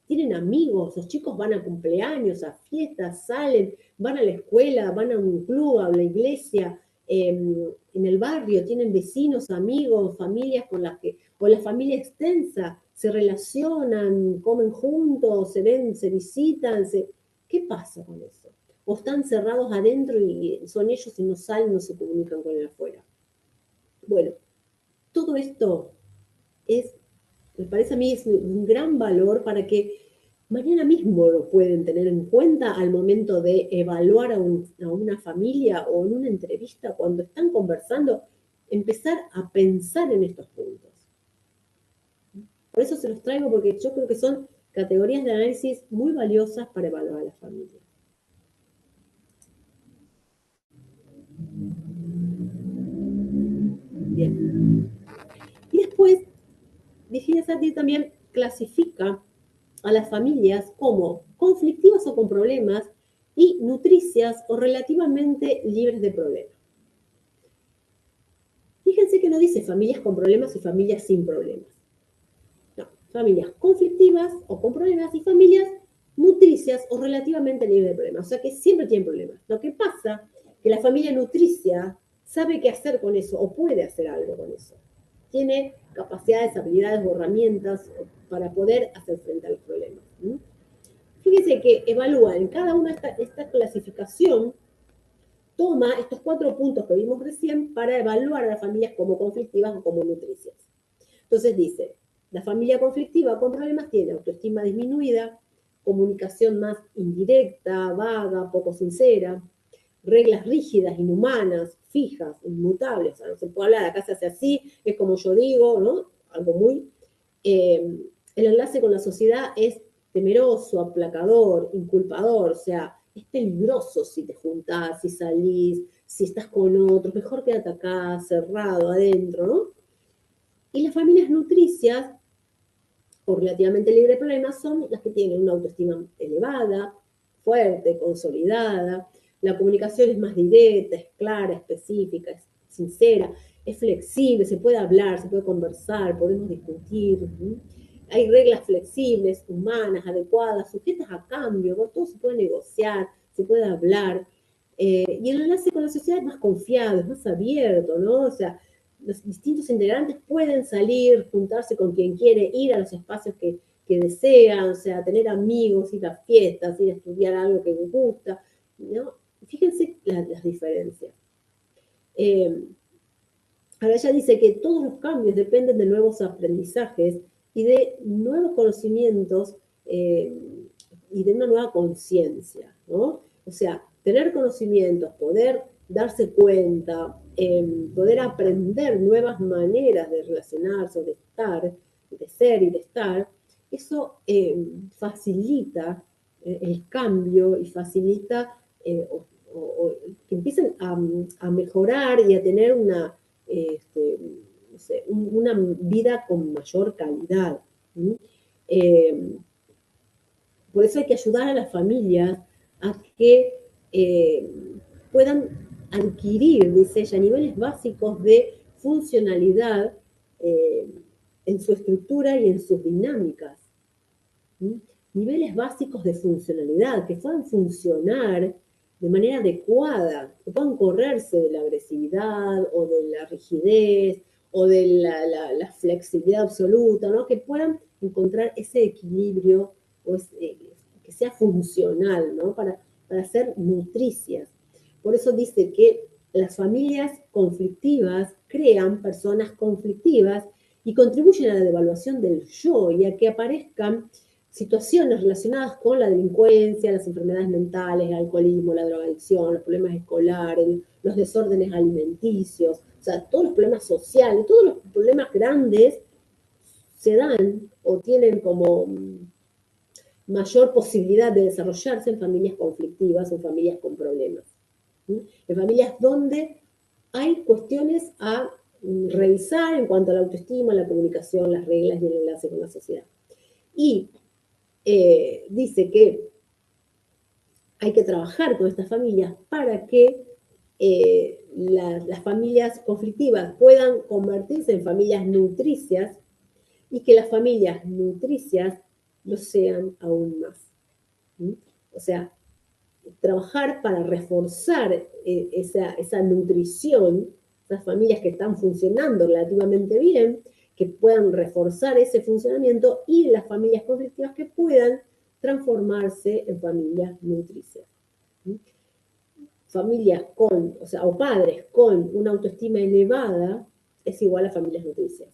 ¿Tienen amigos? Los chicos van a cumpleaños, a fiestas, salen, van a la escuela, van a un club, a la iglesia, en el barrio, tienen vecinos, amigos, familias con las que, o la familia extensa, se relacionan, comen juntos, se ven, se visitan, ¿qué pasa con eso? ¿O están cerrados adentro y son ellos y no salen, no se comunican con el afuera? Bueno, todo esto me parece a mí es un gran valor para que mañana mismo lo pueden tener en cuenta al momento de evaluar a una familia o en una entrevista, cuando están conversando, empezar a pensar en estos puntos. Por eso se los traigo, porque yo creo que son categorías de análisis muy valiosas para evaluar a la familia. Bien. Y después, Virginia Satir también clasifica a las familias como conflictivas o con problemas y nutricias o relativamente libres de problemas. Fíjense que no dice familias con problemas y familias sin problemas. No, familias conflictivas o con problemas y familias nutricias o relativamente libres de problemas. O sea que siempre tienen problemas. Lo que pasa es que la familia nutricia sabe qué hacer con eso o puede hacer algo con eso. Tiene capacidades, habilidades o herramientas para poder hacer frente a los problemas. Fíjese que evalúa en cada una de esta clasificación, toma estos 4 puntos que vimos recién para evaluar a las familias como conflictivas o como nutricias. Entonces dice, la familia conflictiva con problemas tiene autoestima disminuida, comunicación más indirecta, vaga, poco sincera, reglas rígidas, inhumanas, fijas, inmutables. O sea, no se puede hablar, acá se hace así, es como yo digo, ¿no? Algo muy... el enlace con la sociedad es temeroso, aplacador, inculpador, o sea, es peligroso si te juntás, si salís, si estás con otros, mejor quédate acá, cerrado, adentro, ¿no? Y las familias nutricias, o relativamente libre de problemas, son las que tienen una autoestima elevada, fuerte, consolidada, la comunicación es más directa, es clara, específica, es sincera, es flexible, se puede hablar, se puede conversar, podemos discutir, ¿sí? Hay reglas flexibles, humanas, adecuadas, sujetas a cambio, ¿no? Todo se puede negociar, se puede hablar, y el enlace con la sociedad es más confiado, es más abierto, ¿no? O sea, los distintos integrantes pueden salir, juntarse con quien quiere, ir a los espacios que desean, o sea, tener amigos, ir a fiestas, ir a estudiar algo que les gusta, ¿no? Fíjense las diferencias. Ahora ella dice que todos los cambios dependen de nuevos aprendizajes y de nuevos conocimientos y de una nueva conciencia, ¿no? O sea, tener conocimientos, poder darse cuenta, poder aprender nuevas maneras de relacionarse, de estar, de ser y de estar, eso facilita el cambio y facilita que empiecen a mejorar y a tener una vida con mayor calidad. Por eso hay que ayudar a las familias a que puedan adquirir, dice ella, niveles básicos de funcionalidad en su estructura y en sus dinámicas. Niveles básicos de funcionalidad, que puedan funcionar de manera adecuada, que puedan correrse de la agresividad o de la rigidez o de la flexibilidad absoluta, ¿no? Que puedan encontrar ese equilibrio o que sea funcional, ¿no? Para ser nutricias. Por eso dice que las familias conflictivas crean personas conflictivas y contribuyen a la devaluación del yo y a que aparezcan situaciones relacionadas con la delincuencia, las enfermedades mentales, el alcoholismo, la drogadicción, los problemas escolares, los desórdenes alimenticios, o sea, todos los problemas sociales, todos los problemas grandes se dan o tienen como mayor posibilidad de desarrollarse en familias conflictivas o en familias con problemas. En familias donde hay cuestiones a revisar en cuanto a la autoestima, la comunicación, las reglas y el enlace con la sociedad. Y dice que hay que trabajar con estas familias para que las familias conflictivas puedan convertirse en familias nutricias y que las familias nutricias lo sean aún más. O sea, trabajar para reforzar esa nutrición, esas familias que están funcionando relativamente bien, que puedan reforzar ese funcionamiento, y las familias conflictivas que puedan transformarse en familias nutricias. Familias con, o padres con una autoestima elevada es igual a familias nutricias.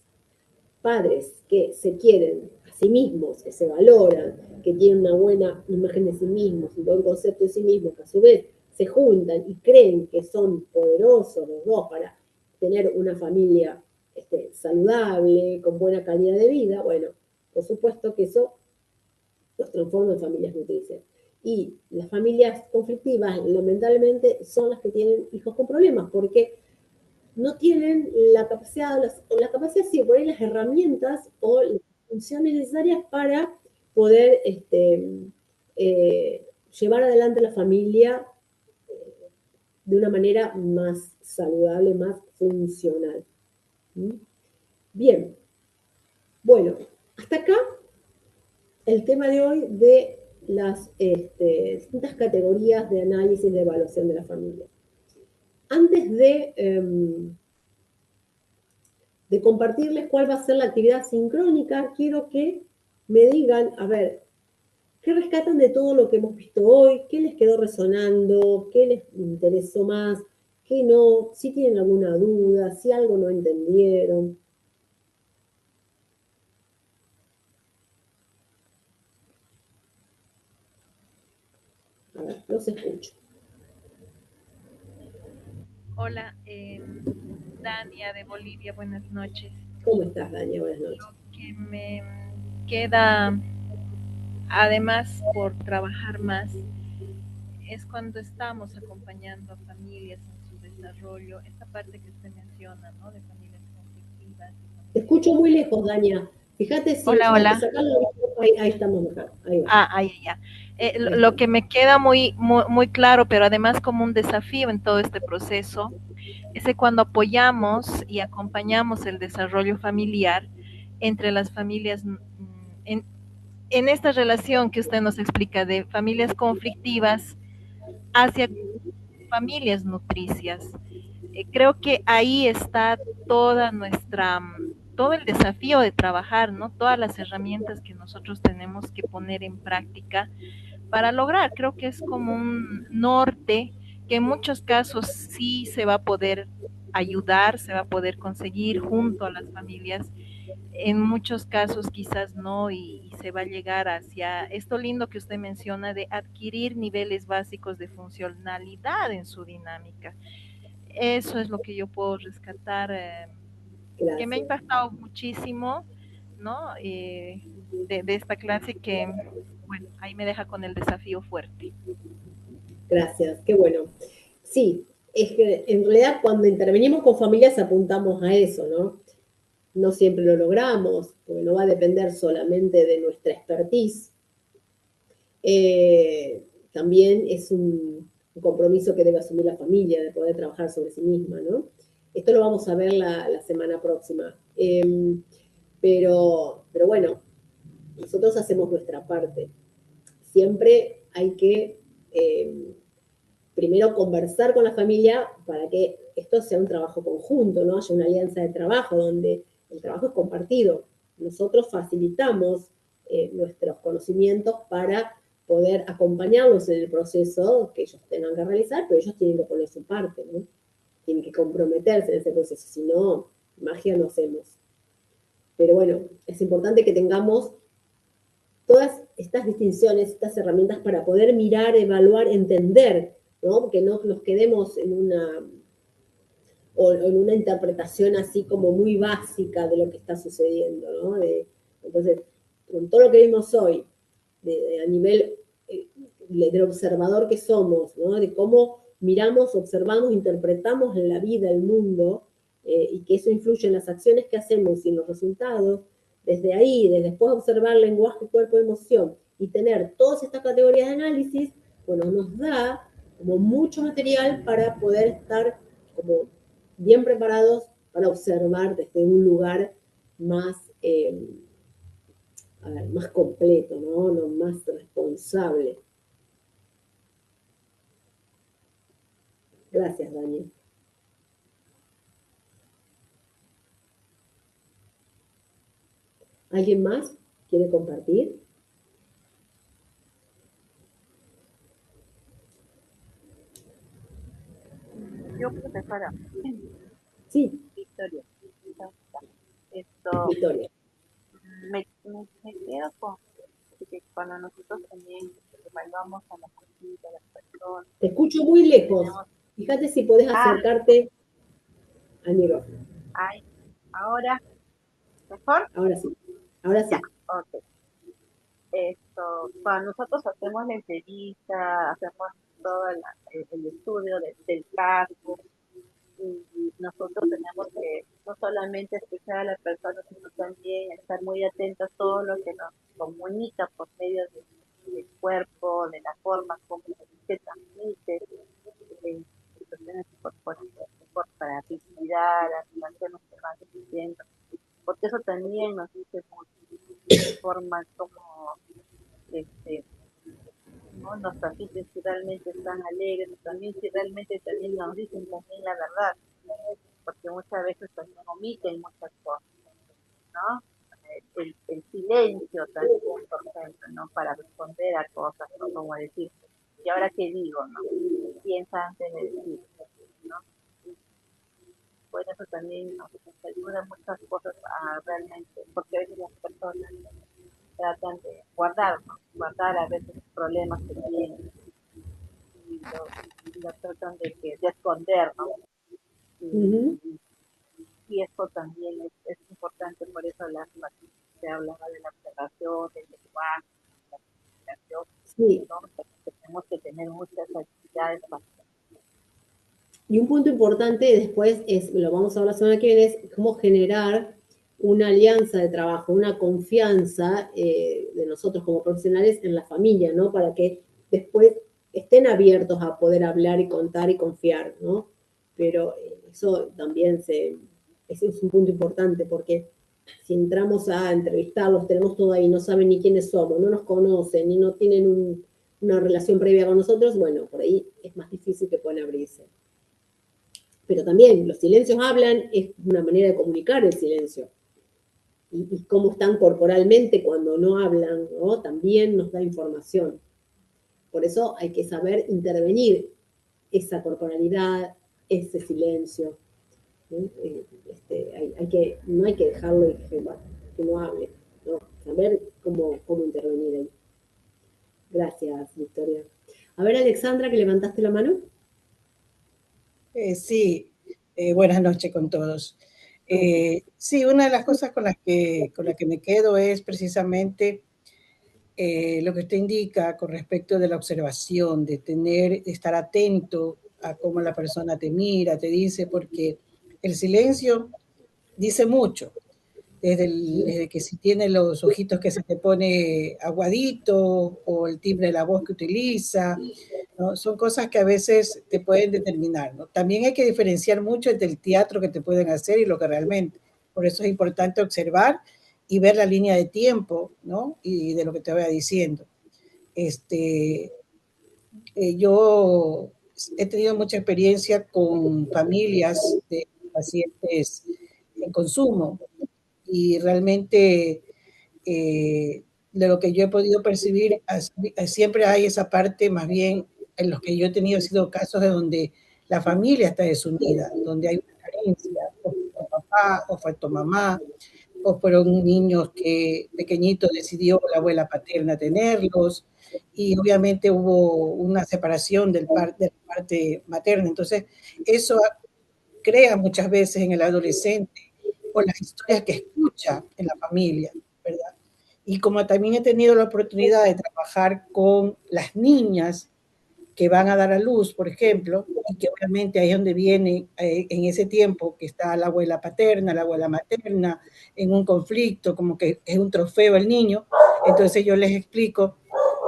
Padres que se quieren a sí mismos, que se valoran, que tienen una buena imagen de sí mismos, un buen concepto de sí mismos, que a su vez se juntan y creen que son poderosos los dos para tener una familia saludable, con buena calidad de vida, bueno, por supuesto que eso los transforma en familias nutricias. Y las familias conflictivas, lamentablemente, son las que tienen hijos con problemas, porque no tienen la capacidad, sí, por ahí las herramientas o las funciones necesarias para poder llevar adelante la familia de una manera más saludable, más funcional. Bien, bueno, hasta acá el tema de hoy de las distintas categorías de análisis de evaluación de la familia. antes de compartirles cuál va a ser la actividad sincrónica, quiero que me digan, a ver, ¿qué rescatan de todo lo que hemos visto hoy? ¿Qué les quedó resonando? ¿Qué les interesó más? ¿Qué no? Si tienen alguna duda, si algo no entendieron. A ver, los escucho. Hola, Dania de Bolivia, buenas noches. ¿Cómo estás, Dania? Buenas noches. Lo que me queda, además por trabajar más, es cuando estamos acompañando a familias en su desarrollo, esta parte que usted menciona, ¿no? De familias conflictivas. Te escucho muy lejos, Dania. Fíjate si Hola, hola. Ahí estamos mejor. Ahí va. Ahí ya. Lo que me queda muy claro, pero además como un desafío en todo este proceso, es que cuando apoyamos y acompañamos el desarrollo familiar entre las familias, en esta relación que usted nos explica de familias conflictivas hacia familias nutricias. Creo que ahí está todo el desafío de trabajar, ¿no? Todas las herramientas que nosotros tenemos que poner en práctica para lograr. Creo que es como un norte que en muchos casos sí se va a poder ayudar, se va a poder conseguir junto a las familias. En muchos casos quizás no y se va a llegar hacia esto lindo que usted menciona de adquirir niveles básicos de funcionalidad en su dinámica. Eso es lo que yo puedo rescatar, que me ha impactado muchísimo, ¿no? De esta clase que, bueno, ahí me deja con el desafío fuerte. Gracias, qué bueno. Sí, es que en realidad cuando intervenimos con familias apuntamos a eso, ¿no? No siempre lo logramos, porque no va a depender solamente de nuestra expertise. También es un compromiso que debe asumir la familia de poder trabajar sobre sí misma, ¿no? Esto lo vamos a ver la semana próxima. Pero bueno, nosotros hacemos nuestra parte. Siempre hay que primero conversar con la familia para que esto sea un trabajo conjunto, ¿no? Haya una alianza de trabajo donde el trabajo es compartido. Nosotros facilitamos nuestros conocimientos para poder acompañarlos en el proceso que ellos tengan que realizar, pero ellos tienen que poner su parte, ¿no? Tienen que comprometerse en ese proceso, si no, magia no hacemos. Pero bueno, es importante que tengamos todas estas distinciones, estas herramientas para poder mirar, evaluar, entender, ¿no? Que no nos quedemos en una interpretación así como muy básica de lo que está sucediendo, ¿no? Entonces, con todo lo que vimos hoy, a nivel del observador que somos, ¿no? De cómo miramos, observamos, interpretamos la vida, el mundo, y que eso influye en las acciones que hacemos y en los resultados, desde ahí, desde después observar lenguaje, cuerpo, emoción, y tener todas estas categorías de análisis, bueno, nos da como mucho material para poder estar como bien preparados para observar desde un lugar más, más completo, ¿no? Más responsable. Gracias, Daniel. ¿Alguien más quiere compartir? Yo, profesora. Sí. Victoria. Victoria. Me quedo con que cuando nosotros también evaluamos a la familia, a las personas. Te escucho muy lejos. Fíjate si podés acercarte al micrófono. Ay, ahora, ¿mejor? Ahora sí. Ahora sí. Ya, ok. Cuando nosotros hacemos la entrevista, hacemos todo el estudio del caso, y nosotros tenemos que no solamente escuchar a la persona, sino también estar muy atentos a todo lo que nos comunica por medio del cuerpo, de la forma como se transmite, situaciones corporatividad, las relaciones que van sucediendo, porque eso también nos dice mucho, de forma como no ¿no? Nos transmiten si realmente están alegres, también si realmente también nos dicen también la verdad, porque muchas veces también omiten muchas cosas, ¿no? El silencio también, por ejemplo, ¿no? Para responder a cosas, ¿no? Como decir, ¿y ahora qué digo, no? Piensa antes de decir, ¿no? Por eso también nos ayuda muchas cosas a realmente, porque a veces las personas tratan de guardar, ¿no? Guardar a veces los problemas que tienen y lo tratan de esconder, ¿no? Ujú. Y esto también es importante, por eso se hablaba de la observación, del lenguaje, de la comunicación, Sí, ¿no? Tenemos que tener muchas actividades para... y un punto importante después es, lo vamos a hablar la semana que viene, es cómo generar una alianza de trabajo, una confianza de nosotros como profesionales en la familia, ¿no? Para que después estén abiertos a poder hablar y contar y confiar, ¿no? Pero eso también ese es un punto importante porque si entramos a entrevistarlos, tenemos todo ahí, no saben ni quiénes somos, no nos conocen, ni no tienen una relación previa con nosotros, bueno, por ahí es más difícil que puedan abrirse. Pero también los silencios hablan, es una manera de comunicar el silencio. Y cómo están corporalmente cuando no hablan, ¿no? También nos da información. Por eso hay que saber intervenir esa corporalidad, ese silencio. ¿No? No hay que dejarlo y que no hable, ¿no? Saber cómo intervenir ahí. Gracias, Victoria. A ver, Alexandra, que levantaste la mano. Sí, buenas noches con todos. Sí, una de las cosas con las que me quedo es precisamente lo que usted indica con respecto de la observación, de estar atento a cómo la persona te mira, te dice, porque el silencio dice mucho. Desde que si tiene los ojitos que se te pone aguadito o el timbre de la voz que utiliza, ¿no? Son cosas que a veces te pueden determinar, ¿no? También hay que diferenciar mucho entre el teatro que te pueden hacer y lo que realmente. Por eso es importante observar y ver la línea de tiempo, ¿no? Y de lo que te vaya diciendo. Yo he tenido mucha experiencia con familias de pacientes en consumo y realmente de lo que yo he podido percibir, siempre hay esa parte, más bien en los que yo he tenido, sido casos de donde la familia está desunida, donde hay una carencia, o faltó papá, o faltó mamá, o fueron niños que pequeñito decidió la abuela paterna tenerlos, y obviamente hubo una separación de la parte materna. Entonces, eso crea muchas veces en el adolescente, o las historias que escucha en la familia, ¿verdad? Y como también he tenido la oportunidad de trabajar con las niñas que van a dar a luz, por ejemplo, y que obviamente ahí es donde viene en ese tiempo que está la abuela paterna, la abuela materna, en un conflicto, como que es un trofeo el niño, entonces yo les explico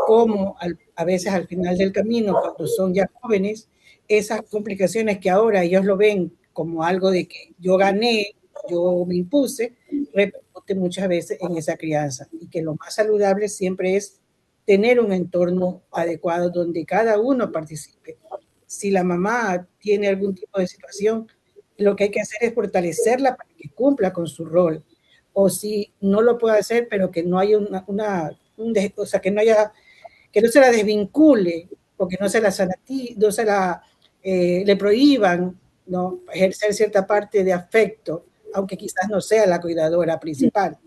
cómo a veces al final del camino, cuando son ya jóvenes, esas complicaciones que ahora ellos lo ven como algo de que yo gané, yo me impuse, repercute muchas veces en esa crianza, y que lo más saludable siempre es tener un entorno adecuado donde cada uno participe. Si la mamá tiene algún tipo de situación, lo que hay que hacer es fortalecerla para que cumpla con su rol. O si no lo puede hacer, pero que no haya o sea, que no se la desvincule, porque no se la le prohíban, ¿no? Ejercer cierta parte de afecto, aunque quizás no sea la cuidadora principal,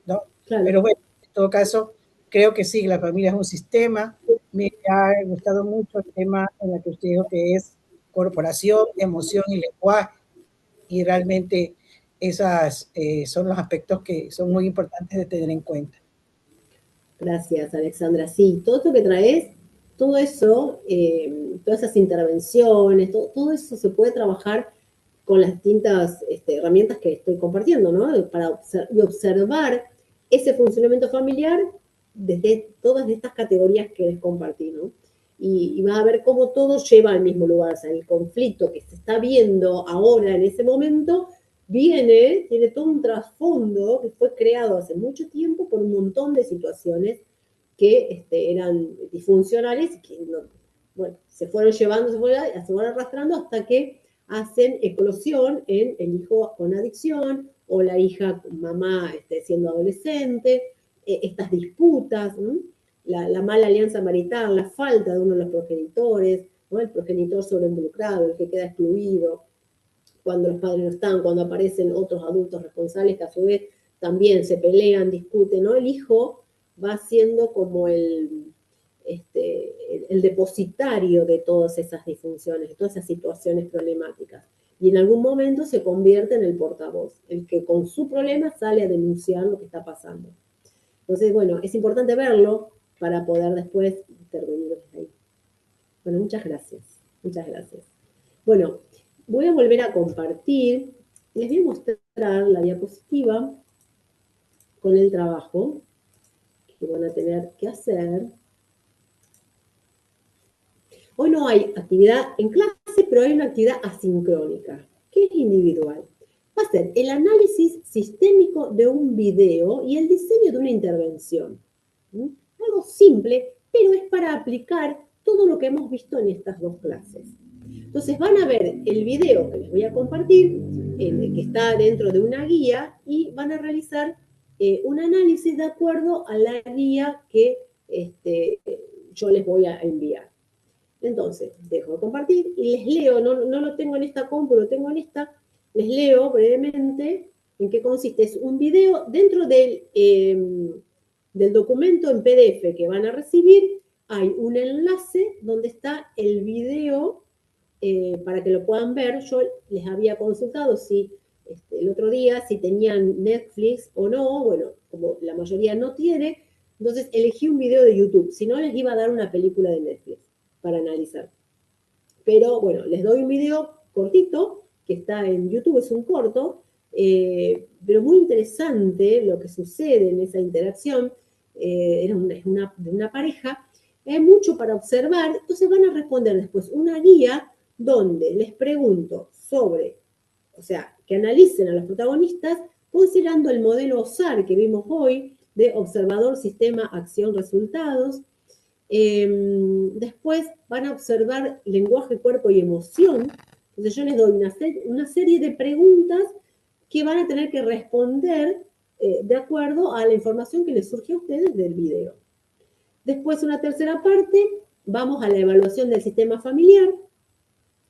¿no? Claro. Pero bueno, en todo caso, creo que sí, la familia es un sistema. Me ha gustado mucho el tema en el que usted dijo que es corporación, emoción y lenguaje, y realmente esas son los aspectos que son muy importantes de tener en cuenta. Gracias, Alexandra. Sí, todo esto que traes, todo eso, todas esas intervenciones, todo eso se puede trabajar con las distintas herramientas que estoy compartiendo, ¿no? Para observar ese funcionamiento familiar desde todas estas categorías que les compartí, ¿no? Y vas a ver cómo todo lleva al mismo lugar, o sea, el conflicto que se está viendo ahora en ese momento tiene todo un trasfondo que fue creado hace mucho tiempo por un montón de situaciones que eran disfuncionales, que bueno, se fueron llevando, se fueron arrastrando hasta que hacen eclosión en el hijo con adicción o la hija con mamá siendo adolescente, estas disputas, la mala alianza marital, la falta de uno de los progenitores, ¿no? El progenitor sobreinvolucrado, el que queda excluido, cuando los padres no están, cuando aparecen otros adultos responsables que a su vez también se pelean, discuten, ¿no? El hijo va siendo como el depositario de todas esas disfunciones, de todas esas situaciones problemáticas. Y en algún momento se convierte en el portavoz, el que con su problema sale a denunciar lo que está pasando. Entonces, bueno, es importante verlo para poder después intervenir desde ahí. Bueno, muchas gracias. Muchas gracias. Bueno, voy a volver a compartir. Les voy a mostrar la diapositiva con el trabajo que van a tener que hacer. Hoy no hay actividad en clase, pero hay una actividad asincrónica, que es individual. Va a ser el análisis sistémico de un video y el diseño de una intervención. Algo simple, pero es para aplicar todo lo que hemos visto en estas dos clases. Entonces van a ver el video que les voy a compartir, que está dentro de una guía, y van a realizar un análisis de acuerdo a la guía que yo les voy a enviar. Entonces, dejo de compartir y les leo, no lo tengo en esta compu, lo tengo en esta, les leo brevemente en qué consiste. Es un video dentro del documento en PDF que van a recibir, hay un enlace donde está el video para que lo puedan ver. Yo les había consultado si el otro día si tenían Netflix o no. Bueno, como la mayoría no tiene, entonces elegí un video de YouTube. Si no, les iba a dar una película de Netflix para analizar. Pero bueno, les doy un video cortito que está en YouTube, es un corto, pero muy interesante lo que sucede en esa interacción. Es una pareja. Hay mucho para observar, entonces van a responder después una guía donde les pregunto sobre, o sea, que analicen a los protagonistas considerando el modelo OSAR que vimos hoy de observador, sistema, acción, resultados. Después van a observar lenguaje, cuerpo y emoción. Entonces yo les doy una serie de preguntas que van a tener que responder de acuerdo a la información que les surge a ustedes del video. Después, una tercera parte, vamos a la evaluación del sistema familiar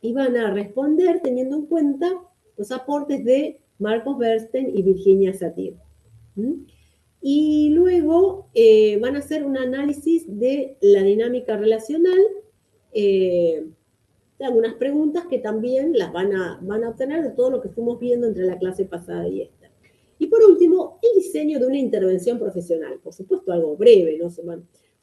y van a responder teniendo en cuenta los aportes de Marcos Bernstein y Virginia Satir. Y luego van a hacer un análisis de la dinámica relacional, de algunas preguntas que también las van a obtener de todo lo que fuimos viendo entre la clase pasada y esta. Y por último, el diseño de una intervención profesional. Por supuesto, algo breve, ¿no? O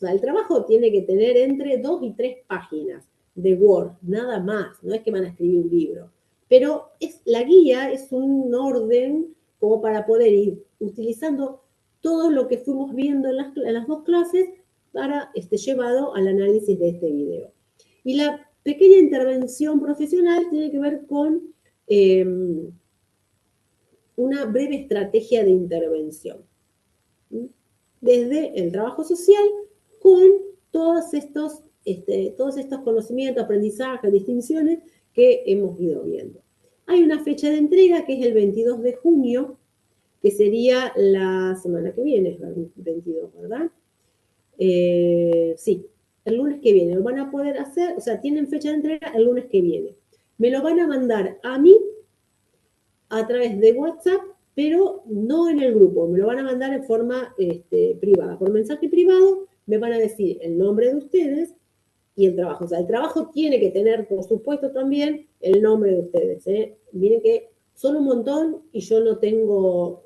sea, el trabajo tiene que tener entre 2 y 3 páginas de Word, nada más. No es que van a escribir un libro. Pero la guía es un orden como para poder ir utilizando todo lo que fuimos viendo en las dos clases para llevado al análisis de este video. Y la pequeña intervención profesional tiene que ver con una breve estrategia de intervención. Desde el trabajo social con todos estos conocimientos, aprendizajes, distinciones que hemos ido viendo. Hay una fecha de entrega que es el 22 de junio, que sería la semana que viene, el 22, ¿verdad? Sí, el lunes que viene. Lo van a poder hacer, o sea, tienen fecha de entrega el lunes que viene. Me lo van a mandar a mí a través de WhatsApp, pero no en el grupo. Me lo van a mandar en forma privada. Por mensaje privado me van a decir el nombre de ustedes y el trabajo. O sea, el trabajo tiene que tener, por supuesto, también el nombre de ustedes. Miren que son un montón y yo no tengo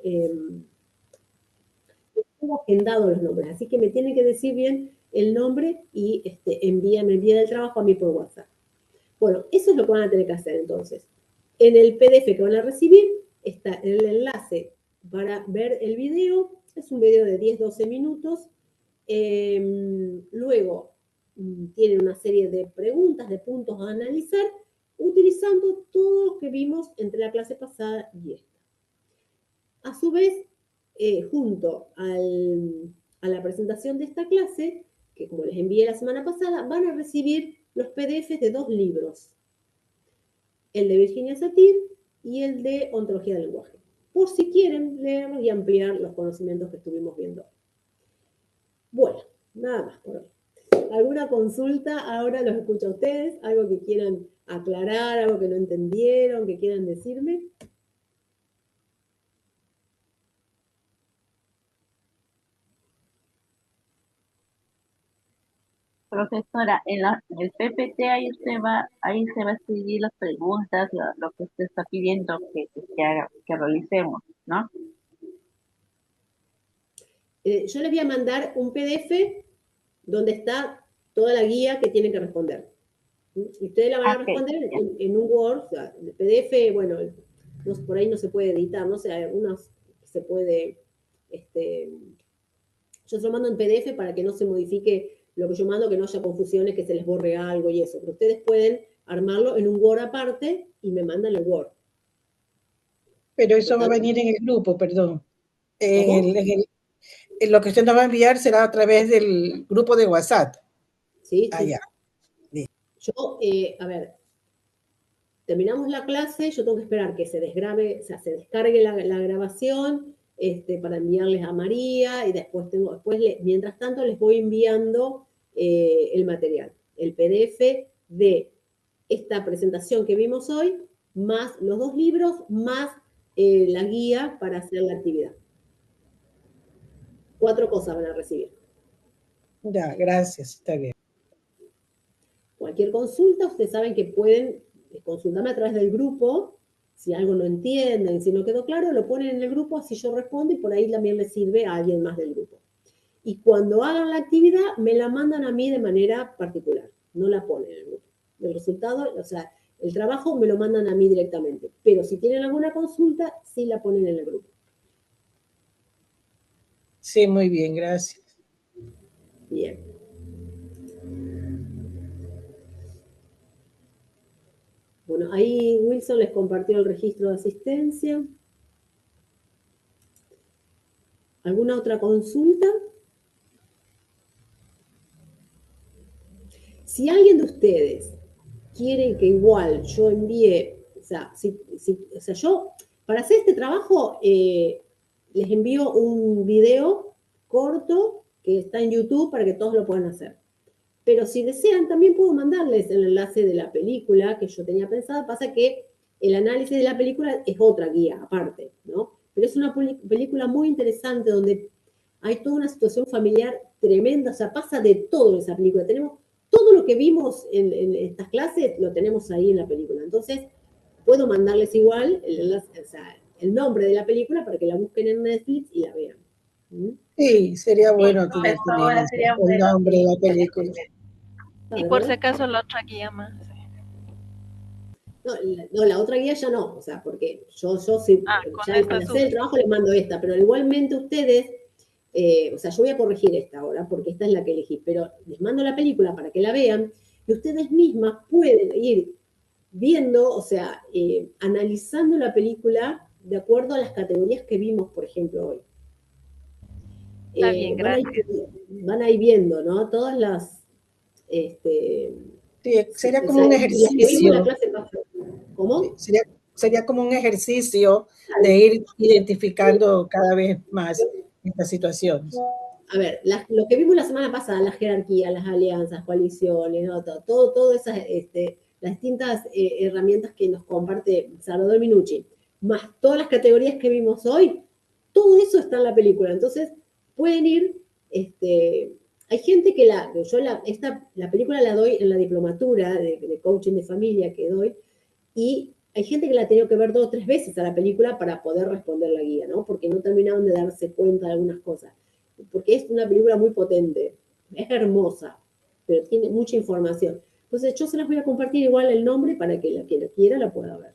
agendado los nombres, así que me tienen que decir bien el nombre y me envían el trabajo a mí por WhatsApp. Bueno, eso es lo que van a tener que hacer entonces. En el PDF que van a recibir está el enlace para ver el video. Es un video de 10-12 minutos. Luego tiene una serie de preguntas, de puntos a analizar, utilizando todo lo que vimos entre la clase pasada y esta. A su vez, junto al a la presentación de esta clase, que como les envié la semana pasada, van a recibir los PDFs de 2 libros. El de Virginia Satir y el de Ontología del Lenguaje. Por si quieren leerlos y ampliar los conocimientos que estuvimos viendo. Bueno, nada más por hoy. ¿Alguna consulta? Ahora los escucho a ustedes. ¿Algo que quieran aclarar? ¿Algo que no entendieron? ¿Que quieran decirme? Profesora, en el PPT ahí se va a escribir las preguntas, lo que usted está pidiendo que realicemos, ¿no? Yo les voy a mandar un PDF donde está toda la guía que tienen que responder. Y ustedes la van a responder en un Word. O sea, el PDF, bueno, por ahí no se puede editar, no sé, algunos se puede... yo se lo mando en PDF para que no se modifique lo que yo mando, que no haya confusiones, que se les borre algo y eso. Pero ustedes pueden armarlo en un Word aparte y me mandan el Word. Pero eso va a venir en el grupo, perdón. Lo que usted nos va a enviar será a través del grupo de WhatsApp. Sí, sí. Ya. Yo, a ver, terminamos la clase, yo tengo que esperar que se desgrabe, o sea, se descargue la grabación para enviarles a María y después mientras tanto les voy enviando el material, el PDF de esta presentación que vimos hoy, más los 2 libros, más la guía para hacer la actividad. 4 cosas van a recibir. Ya, gracias, está bien. Cualquier consulta, ustedes saben que pueden consultarme a través del grupo. Si algo no entienden, si no quedó claro, lo ponen en el grupo, así yo respondo y por ahí también les sirve a alguien más del grupo. Y cuando hagan la actividad, me la mandan a mí de manera particular, no la ponen en el grupo. El resultado, o sea, el trabajo me lo mandan a mí directamente. Pero si tienen alguna consulta, sí la ponen en el grupo. Sí, muy bien, gracias. Bien. Bueno, ahí Wilson les compartió el registro de asistencia. ¿Alguna otra consulta? Si alguien de ustedes quiere que igual yo envíe, o sea, yo para hacer este trabajo les envío un video corto que está en YouTube para que todos lo puedan hacer. Pero si desean, también puedo mandarles el enlace de la película que yo tenía pensada. Pasa que el análisis de la película es otra guía aparte, ¿no? Pero es una película muy interesante donde hay toda una situación familiar tremenda. O sea, pasa de todo en esa película. Tenemos todo lo que vimos en estas clases, lo tenemos ahí en la película. Entonces, puedo mandarles igual el enlace, o sea, el nombre de la película para que la busquen en Netflix y la vean. Sí, sería bueno tener el nombre de la película. Y por si acaso la otra guía más. No, la otra guía ya no, o sea, porque yo sí, ya para hacer el trabajo les mando esta, pero igualmente ustedes, o sea, yo voy a corregir esta ahora, porque esta es la que elegí, pero les mando la película para que la vean, y ustedes mismas pueden ir viendo, o sea, analizando la película de acuerdo a las categorías que vimos, por ejemplo, hoy. Está bien, gracias. Van a ir viendo, ¿no? Todas las... sí, sería como un ejercicio. ¿Cómo? Sería como un ejercicio de ir identificando cada vez más estas situaciones. A ver, lo que vimos la semana pasada, la jerarquía, las alianzas, coaliciones, ¿no? todo esas, las distintas herramientas que nos comparte Salvador Minucci, más todas las categorías que vimos hoy, todo eso está en la película. Entonces, pueden ir, hay gente que la película la doy en la diplomatura de coaching de familia que doy, y hay gente que la ha tenido que ver 2 o 3 veces a la película para poder responder la guía, ¿no? Porque no terminaron de darse cuenta de algunas cosas. Porque es una película muy potente, es hermosa, pero tiene mucha información. Entonces yo se las voy a compartir igual el nombre para que la que quiera la pueda ver.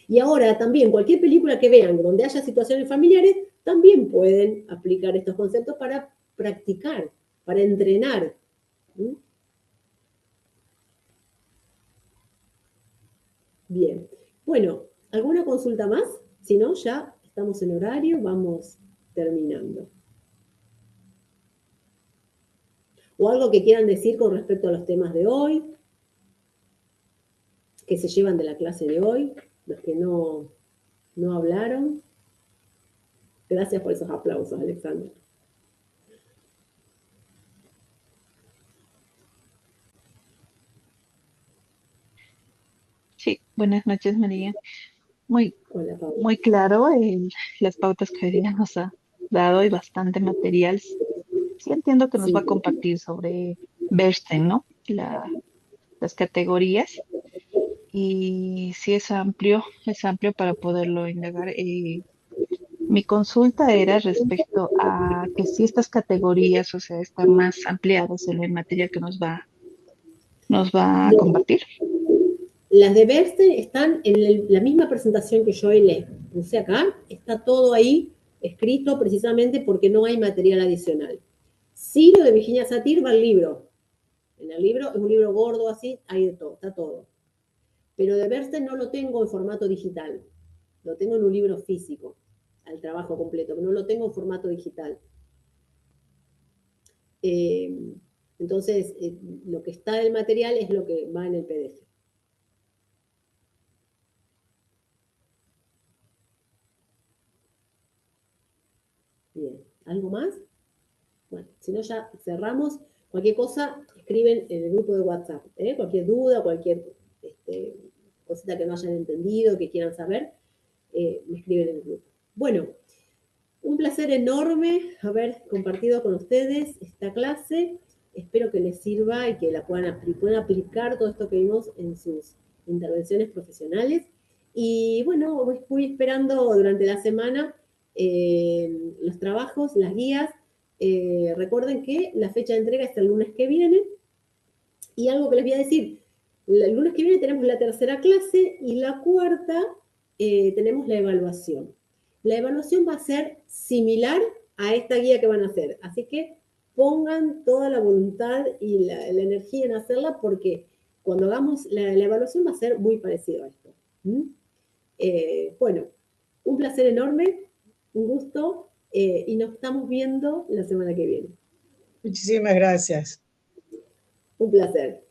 Y ahora también cualquier película que vean donde haya situaciones familiares, también pueden aplicar estos conceptos para practicar, para entrenar. Bien. Bueno, ¿alguna consulta más? Si no, ya estamos en horario, vamos terminando. o algo que quieran decir con respecto a los temas de hoy, que se llevan de la clase de hoy, los que no hablaron. Gracias por esos aplausos, Alexandra. Sí, buenas noches, María. Muy, Hola, Paula. muy claro las pautas que hoy día nos ha dado y bastante material. Sí entiendo que nos va a Sí. compartir sobre Bernstein, ¿no? Las categorías. Y sí es amplio para poderlo indagar. Mi consulta era respecto a que si estas categorías, o sea, están más ampliadas en el material que nos va a No, compartir. las de Bernstein están en la misma presentación que yo les puse acá, está todo ahí escrito precisamente porque no hay material adicional. Sí, lo de Virginia Satir va al libro. En el libro, es un libro gordo así, hay de todo, está todo. Pero de Bernstein no lo tengo en formato digital, lo tengo en un libro físico, al trabajo completo, pero no lo tengo en formato digital. Entonces, lo que está del material es lo que va en el PDF. Bien, ¿algo más? Bueno, si no ya cerramos. Cualquier cosa, escriben en el grupo de WhatsApp. Cualquier duda, cualquier cosita que no hayan entendido, que quieran saber, me escriben en el grupo. Bueno, un placer enorme haber compartido con ustedes esta clase. Espero que les sirva y que puedan aplicar todo esto que vimos en sus intervenciones profesionales. Y bueno, voy esperando durante la semana los trabajos, las guías. Recuerden que la fecha de entrega es el lunes que viene. Y algo que les voy a decir, el lunes que viene tenemos la tercera clase y la cuarta tenemos la evaluación. La evaluación va a ser similar a esta guía que van a hacer, así que pongan toda la voluntad y la energía en hacerla porque cuando hagamos la evaluación va a ser muy parecido a esto. Bueno, un placer enorme, un gusto y nos estamos viendo la semana que viene. Muchísimas gracias. Un placer.